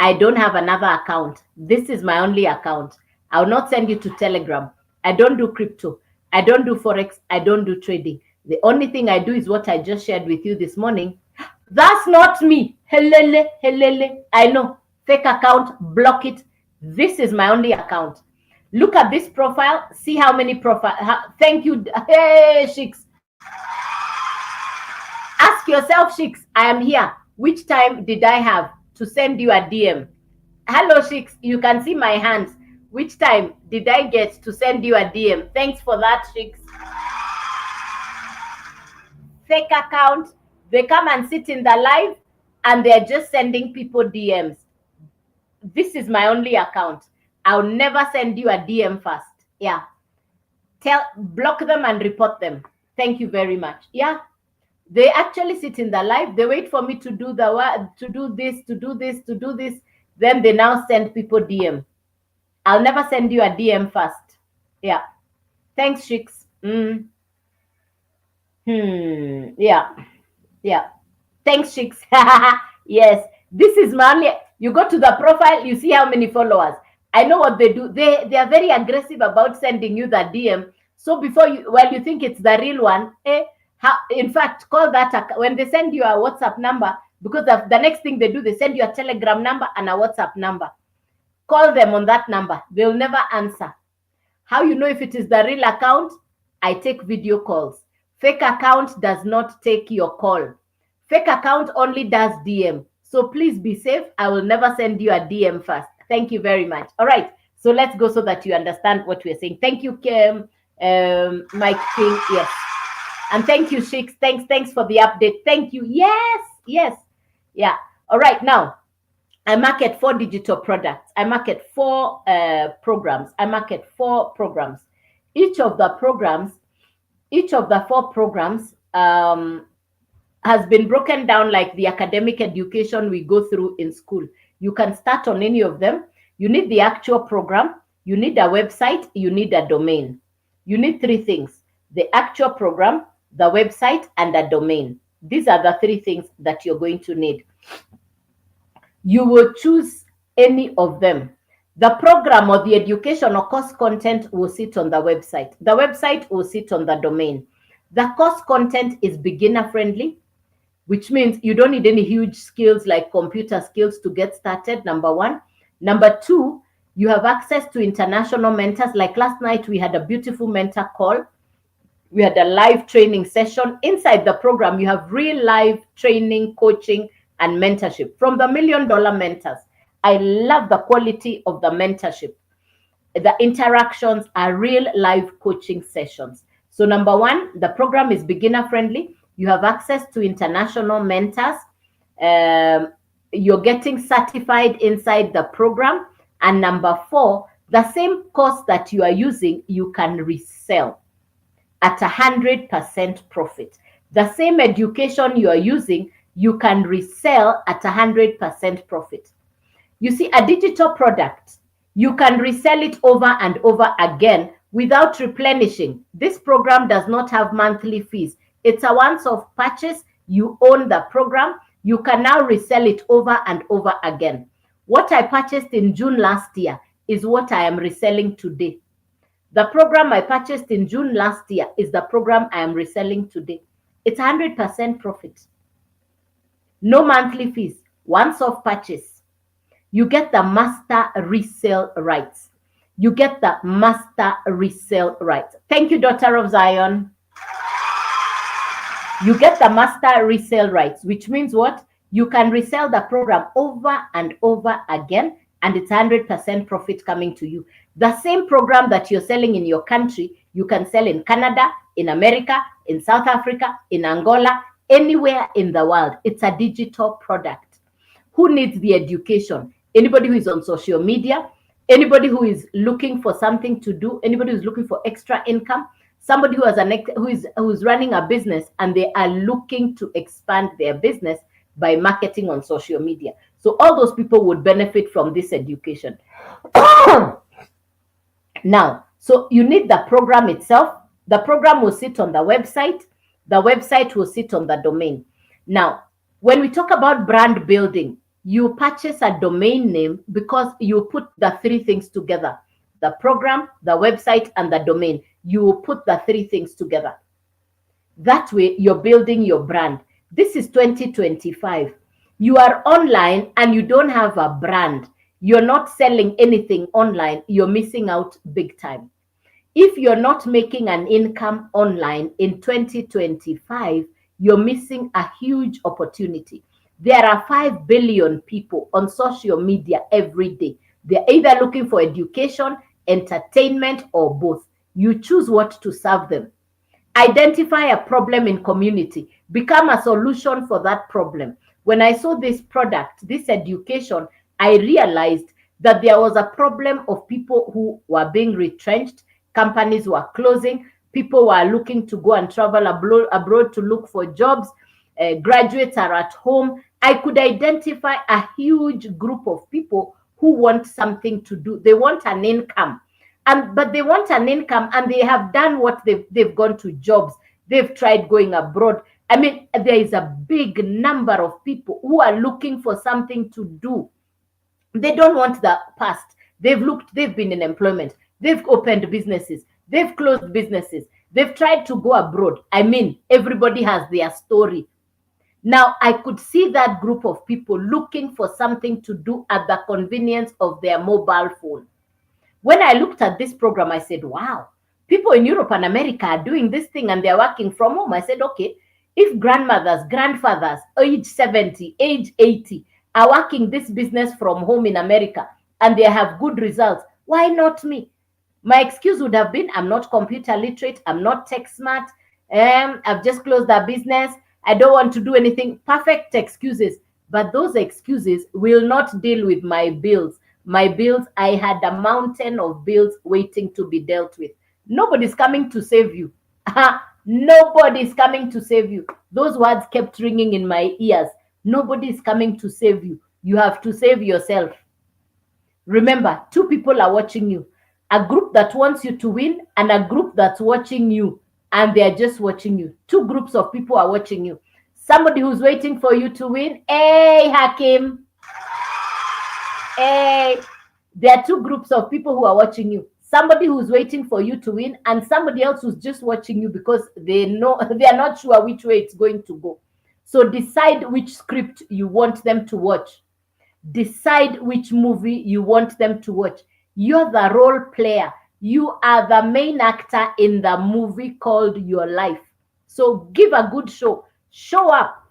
I don't have another account. This is my only account. I'll not send you to Telegram. I don't do crypto. I don't do Forex. I don't do trading. The only thing I do is what I just shared with you this morning. That's not me. Helele, helele. I know. Fake account, block it. This is my only account. Look at this profile. See how many profiles. Thank you. Hey, Sheiks. Ask yourself, Sheiks, I am here. Which time did I have? to send you a DM? Hello, Shix. You can see my hands. Which time did I get to send you a DM? Thanks for that, Shix. Fake account. They come and sit in the live and they're just sending people DMs. This is my only account. I'll never send you a DM first. Yeah. Block them and report them. Thank you very much. Yeah. They actually sit in the live. They wait for me to do the work, to do this, to do this, to do this. Then they now send people DM. I'll never send you a DM first. Yeah. Thanks, Shix. Yeah. Yeah. Thanks, Shix. Yes. This is my only. You go to the profile, you see how many followers. I know what they do. They are very aggressive about sending you the DM. So before you, well, you think it's the real one, in fact, call that when they send you a WhatsApp number, because the next thing they do, they send you a Telegram number and a WhatsApp number. Call them on that number. They'll never answer. How you know if it is the real account? I take video calls. Fake account does not take your call. Fake account only does DM. So please be safe. I will never send you a DM first. Thank you very much. All right. So let's go so that you understand what we're saying. Thank you, Mike King. Yes. And thank you, Shix. Thanks for the update. Thank you. Yes. Yeah. All right. Now, I market 4 digital products. I market 4 programs. I market 4 programs. Each of the 4 programs has been broken down like the academic education we go through in school. You can start on any of them. You need the actual program. You need a website. You need a domain. You need 3 things: the actual program, the website, and a domain. These are the 3 things that you're going to need. You will choose any of them. The program or the education or course content will sit on the website. The website will sit on the domain. The course content is beginner friendly, which means you don't need any huge skills like computer skills to get started, number 1. Number 2, you have access to international mentors. Like last night, we had a beautiful mentor call. We had a live training session. Inside the program, you have real live training, coaching, and mentorship from the $1 Million Mentors. I love the quality of the mentorship. The interactions are real live coaching sessions. So number 1, the program is beginner friendly. You have access to international mentors. You're getting certified inside the program. And number 4, the same course that you are using, you can resell at 100% profit. The same education you are using, you can resell at 100% profit. You see, a digital product, you can resell it over and over again without replenishing. This program does not have monthly fees. It's a once-off purchase. You own the program. You can now resell it over and over again. What I purchased in June last year is what I am reselling today. The program I purchased in June last year is the program I am reselling today. It's 100% profit. No monthly fees, once-off purchase. You get the master resale rights. You get the master resale rights. Thank you, Daughter of Zion. You get the master resale rights, which means what? You can resell the program over and over again, and it's 100% profit coming to you. The same program that you're selling in your country, you can sell in Canada, in America, in South Africa, in Angola, anywhere in the world. It's a digital product. Who needs the education? Anybody who is on social media, anybody who is looking for something to do, anybody who's looking for extra income, somebody who's running a business and they are looking to expand their business by marketing on social media. So all those people would benefit from this education. Now, so you need the program itself. The program will sit on the website. The website will sit on the domain. Now, when we talk about brand building, you purchase a domain name because you put the 3 things together: the program, the website, and the domain. You will put the 3 things together. That way, you're building your brand. This is 2025. You are online and you don't have a brand. You're not selling anything online. You're missing out big time. If you're not making an income online in 2025, you're missing a huge opportunity. There are 5 billion people on social media every day. They're either looking for education, entertainment, or both. You choose what to serve them. Identify a problem in community, become a solution for that problem. When I saw this product, this education, I realized that there was a problem of people who were being retrenched, companies were closing, people were looking to go and travel abroad to look for jobs, graduates are at home. I could identify a huge group of people who want something to do. They want an income. But they want an income, and they have done what they've gone to jobs. They've tried going abroad. I mean, there is a big number of people who are looking for something to do. They don't want the past. They've been in employment. They've opened businesses. They've closed businesses. They've tried to go abroad. I mean, everybody has their story. Now, I could see that group of people looking for something to do at the convenience of their mobile phone. When I looked at this program, I said, wow, people in Europe and America are doing this thing and they're working from home. I said, okay, if grandmothers, grandfathers, age 70, age 80 are working this business from home in America and they have good results, why not me? My excuse would have been, I'm not computer literate, I'm not tech smart, I've just closed that business, I don't want to do anything. Perfect excuses. But those excuses will not deal with my bills. My bills, I had a mountain of bills waiting to be dealt with. Nobody's coming to save you. Nobody's coming to save you. Those words kept ringing in my ears. Nobody's coming to save you. You have to save yourself. Remember, 2 people are watching you. A group that wants you to win and a group that's watching you and they're just watching you. 2 groups of people are watching you. Somebody who's waiting for you to win. Hey, Hakim. Hey, there are 2 groups of people who are watching you. Somebody who's waiting for you to win and somebody else who's just watching you because they know they are not sure which way it's going to go. So decide which script you want them to watch. Decide which movie you want them to watch. You're the role player. You are the main actor in the movie called your life. So give a good show. Show up.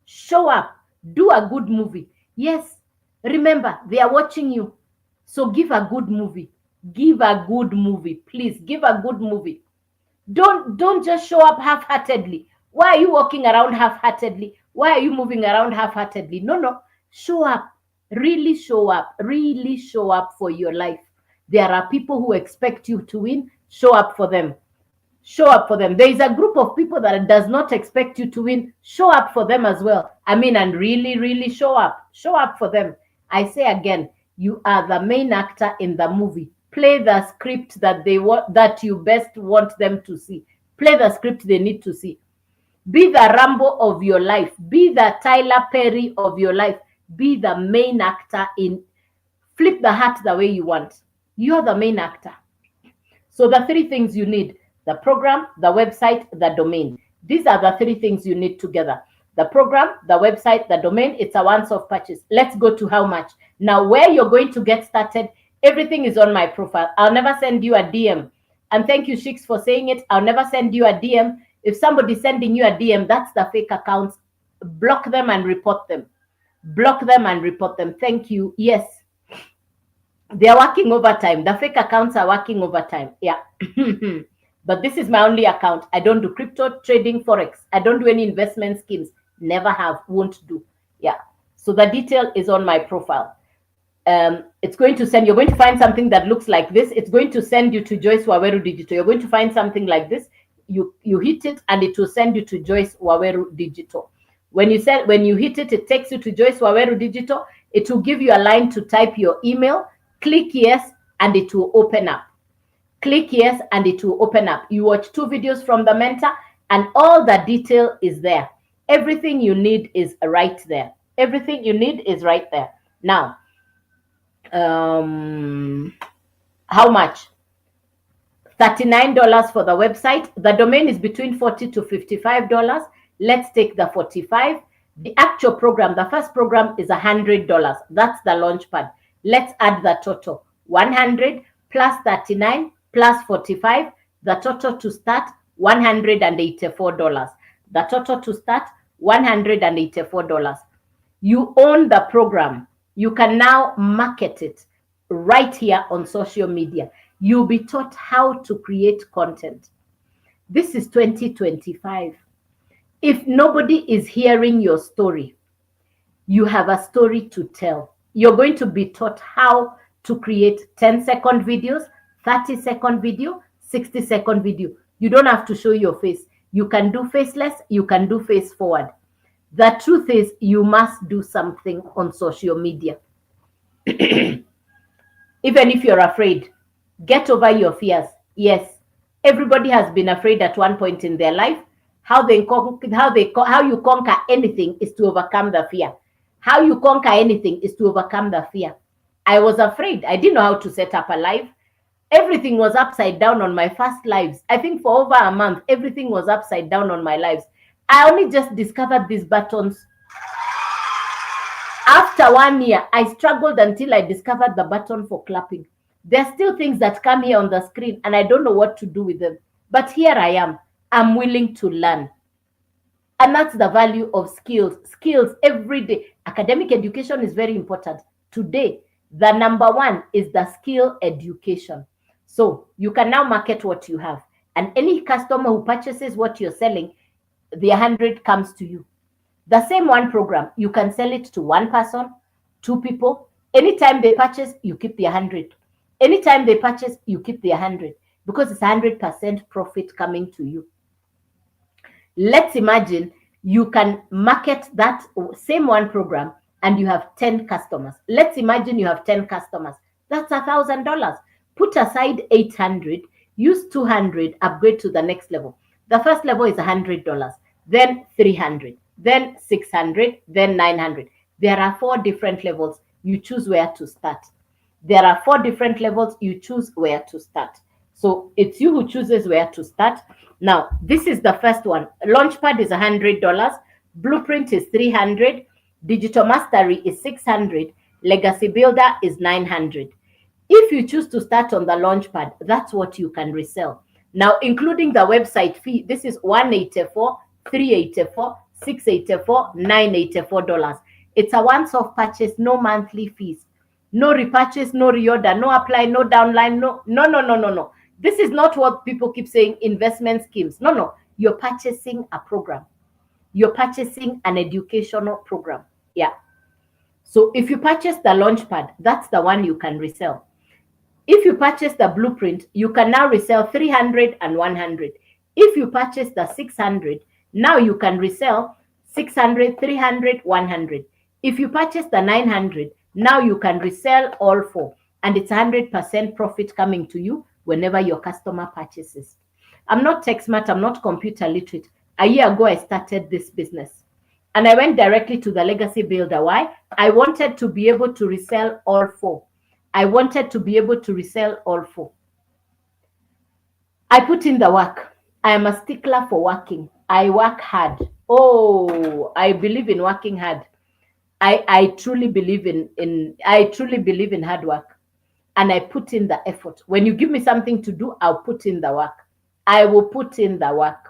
Show up. Do a good movie. Yes. Remember, they are watching you. So give a good movie. Give a good movie. Please give a good movie. Don't just show up half-heartedly. Why are you walking around half-heartedly? Why are you moving around half-heartedly? No. Show up. Really show up. Really show up for your life. There are people who expect you to win. Show up for them. Show up for them. There is a group of people that does not expect you to win. Show up for them as well. I mean, and really, really show up. Show up for them. I say again, you are the main actor in the movie. Play the script that they want, that you best want them to see. Play the script they need to see. Be the Rambo of your life. Be the Tyler Perry of your life. Be the main actor in flip the hat the way you want. You're the main actor. So the 3 things you need: the program, the website, the domain. These are the 3 things you need together. The program, the website, the domain, it's a once-off purchase. Let's go to how much. Now, where you're going to get started, everything is on my profile. I'll never send you a DM. And thank you, Shix, for saying it. I'll never send you a DM. If somebody's sending you a DM, that's the fake accounts. Block them and report them. Block them and report them. Thank you. Yes. They are working overtime. The fake accounts are working overtime. Yeah. But this is my only account. I don't do crypto trading, forex. I don't do any investment schemes. Never have, won't do. Yeah. So the detail is on my profile. It's going to send, you're going to find something that looks like this. It's going to send you to Joyce Waweru Digital. You're going to find something like this. You hit it and it will send you to Joyce Waweru Digital. When you hit it, it takes you to Joyce Waweru Digital. It will give you a line to type your email. Click yes, and it will open up. Click yes, and it will open up. You watch 2 videos from the mentor, and all the detail is there. Everything you need is right there. Everything you need is right there. Now, how much? $39 for the website. The domain is between $40 to $55. Let's take the 45. The actual program, the first program is $100. That's the launch pad. Let's add the total. 100 plus 39 plus 45. The total to start, $184. The total to start, $184. You own the program. You can now market it right here on social media. You'll be taught how to create content. This is 2025. If nobody is hearing your story, you have a story to tell. You're going to be taught how to create 10-second videos, 30-second video, 60-second video. You don't have to show your face. You can do faceless, you can do face forward. The truth is, you must do something on social media. Even if you're afraid, get over your fears. Yes, everybody has been afraid at one point in their life. How you conquer anything is to overcome the fear. How you conquer anything is to overcome the fear. I was afraid. I didn't know how to set up a live. Everything was upside down on my first lives. I think for over a month, everything was upside down on my lives. I only just discovered these buttons. After 1 year, I struggled until I discovered the button for clapping. There's still things that come here on the screen and I don't know what to do with them. But here I am. I'm willing to learn. And that's the value of skills. Skills every day. Academic education is very important. Today, the number one is the skill education. So you can now market what you have. And any customer who purchases what you're selling, the 100 comes to you. The same one program, you can sell it to one person, two people. Anytime they purchase, you keep the 100. Anytime they purchase, you keep the 100 because it's 100% profit coming to you. Let's imagine you can market that same one program and you have 10 customers. Let's imagine you have 10 customers. That's $1,000. Put aside 800, use 200, upgrade to the next level. The first level is $100, then 300, then 600, then 900. There are 4 different levels. You choose where to start. There are 4 different levels. You choose where to start. So it's you who chooses where to start. Now, this is the first one. Launchpad is $100. Blueprint is $300. Digital Mastery is $600. Legacy Builder is $900. If you choose to start on the Launchpad, that's what you can resell. Now, including the website fee, this is $184, $384, $684, $984. It's a once-off purchase, no monthly fees. No repurchase, no reorder, no apply, no downline, no. This is not what people keep saying, investment schemes. No. You're purchasing a program. You're purchasing an educational program. Yeah. So if you purchase the Launchpad, that's the one you can resell. If you purchase the Blueprint, you can now resell 300 and 100. If you purchase the 600, now you can resell 600, 300, 100. If you purchase the 900, now you can resell all 4. And it's 100% profit coming to you whenever your customer purchases. I'm not tech smart. I'm not computer literate. A year ago, I started this business. And I went directly to the Legacy Builder. Why? I wanted to be able to resell all 4. I wanted to be able to resell all 4. I put in the work. I am a stickler for working. I work hard. Oh, I believe in working hard. I truly believe in hard work. And I put in the effort. When you give me something to do, I'll put in the work. I will put in the work.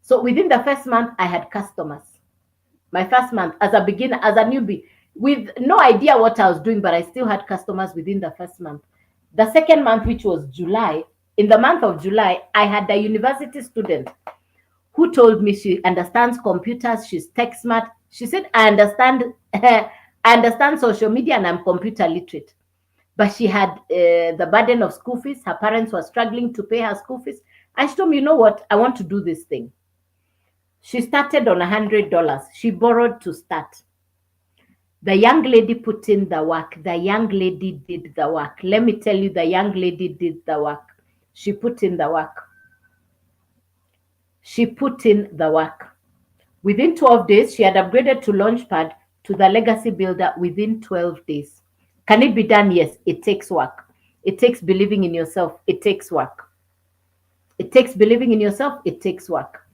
So within the first month, I had customers. My first month as a beginner, as a newbie, with no idea what I was doing, but I still had customers within the first month. The second month, which was July, in the month of July, I had a university student who told me she understands computers, she's tech smart. She said, I understand social media and I'm computer literate. But she had the burden of school fees. Her parents were struggling to pay her school fees. And she told me, you know what? I want to do this thing. She started on $100. She borrowed to start. The young lady put in the work. The young lady did the work. Let me tell you, the young lady did the work. She put in the work. She put in the work. Within 12 days, she had upgraded to Launchpad to the Legacy Builder within 12 days. Can it be done? Yes, it takes work. It takes believing in yourself. It takes work. It takes believing in yourself. It takes work.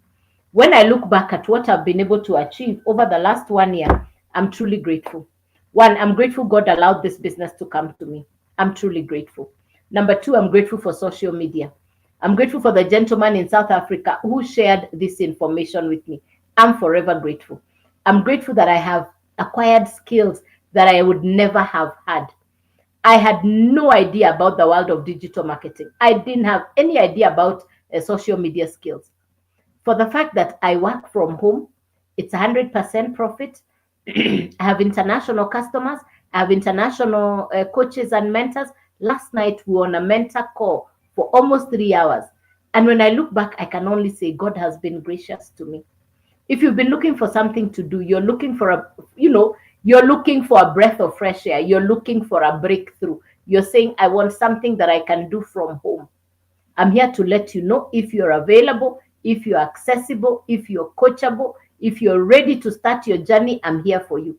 When I look back at what I've been able to achieve over the last 1 year, I'm truly grateful. 1, I'm grateful God allowed this business to come to me. I'm truly grateful. Number 2, I'm grateful for social media. I'm grateful for the gentleman in South Africa who shared this information with me. I'm forever grateful. I'm grateful that I have acquired skills that I would never have had. I had no idea about the world of digital marketing. I didn't have any idea about social media skills. For the fact that I work from home, it's 100% profit. I have international customers. I have international coaches and mentors. Last night, we were on a mentor call for almost 3 hours. And when I look back, I can only say God has been gracious to me. If you've been looking for something to do, you're looking for you're looking for a breath of fresh air, you're looking for a breakthrough, you're saying, I want something that I can do from home. I'm here to let you know, if you're available, if you're accessible, if you're coachable, if you're ready to start your journey, I'm here for you.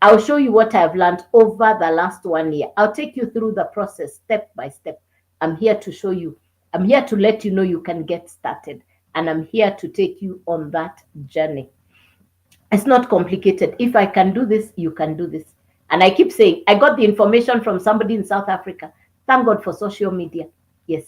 I'll show you what I've learned over the last 1 year. I'll take you through the process step by step. I'm here to show you. I'm here to let you know you can get started. And I'm here to take you on that journey. It's not complicated. If I can do this, you can do this. And I keep saying, I got the information from somebody in South Africa. Thank God for social media. Yes.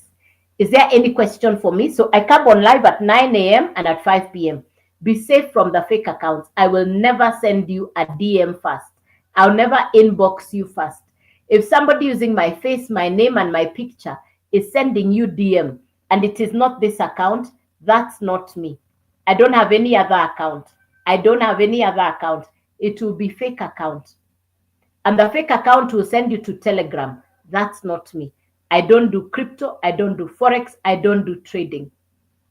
Is there any question for me? So I come on live at 9 a.m. and at 5 p.m. Be safe from the fake accounts. I will never send you a DM first. I'll never inbox you first. If somebody using my face, my name, and my picture is sending you DM and it is not this account, that's not me. I don't have any other account. I don't have any other account. It will be fake account. And the fake account will send you to Telegram. That's not me. I don't do crypto. I don't do Forex. I don't do trading.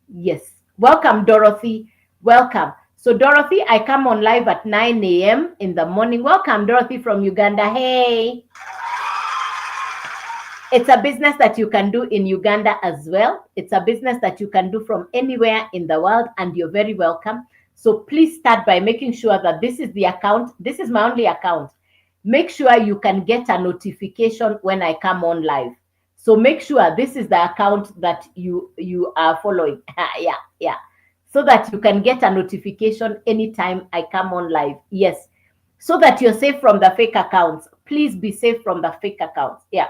Yes. Welcome, Dorothy. Welcome. So, Dorothy, I come on live at 9 a.m. in the morning. Welcome, Dorothy from Uganda. Hey. It's a business that you can do in Uganda as well. It's a business that you can do from anywhere in the world, and you're very welcome. So please start by making sure that this is the account. This is my only account. Make sure you can get a notification when I come on live. So make sure this is the account that you are following. yeah. So that you can get a notification anytime I come on live. Yes. So that you're safe from the fake accounts. Please be safe from the fake accounts. Yeah.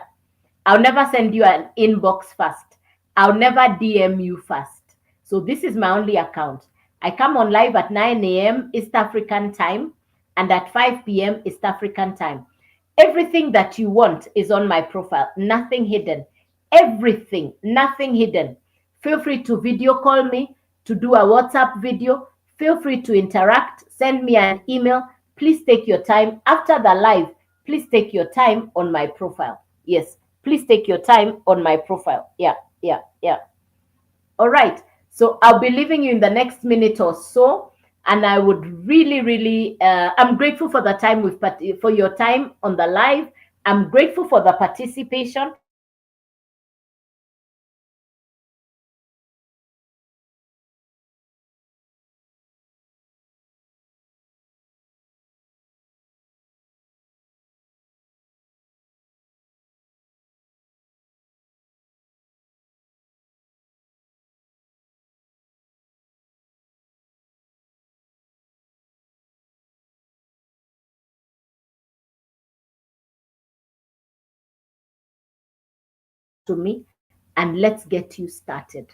I'll never send you an inbox first. I'll never DM you first. So this is my only account. I come on live at 9 a.m. East African time and at 5 p.m. East African time. Everything that you want is on my profile. Nothing hidden. Everything. Nothing hidden. Feel free to video call me, to do a WhatsApp video. Feel free to interact. Send me an email. Please take your time. After the live, please take your time on my profile. Yes. Please take your time on my profile. Yeah. All right. So I'll be leaving you in the next minute or so. And I would really, I'm grateful for the time for your time on the live. I'm grateful for the participation. To me, and let's get you started.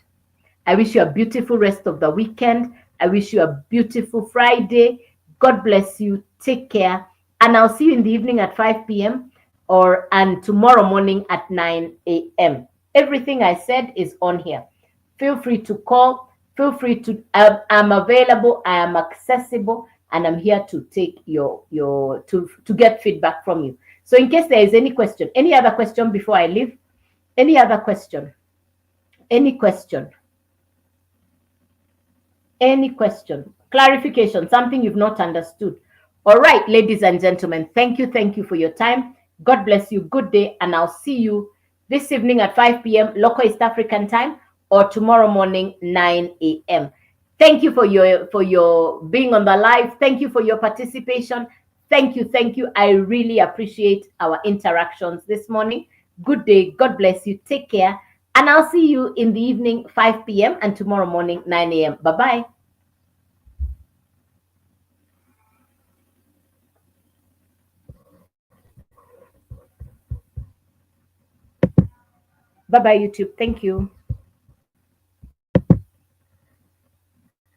I wish you a beautiful rest of the weekend. I wish you a beautiful Friday. God bless you. Take care. And I'll see you in the evening at 5 p.m. and tomorrow morning at 9 a.m. Everything I said is on here. Feel free to call. Feel free to, I'm available. I am accessible, and I'm here to take to get feedback from you. So in case there is any question, any other question before I leave? Any other question? Any question? Any question? Clarification, something you've not understood. All right, ladies and gentlemen, thank you for your time. God bless you. Good day, and I'll see you this evening at 5 p.m. local East African time, or tomorrow morning 9 a.m. Thank you for your being on the live. Thank you for your participation. Thank you. I really appreciate our interactions this morning. Good day. God bless you. Take care. And I'll see you in the evening, 5 p.m. and tomorrow morning, 9 a.m. Bye-bye. Bye-bye, YouTube. Thank you.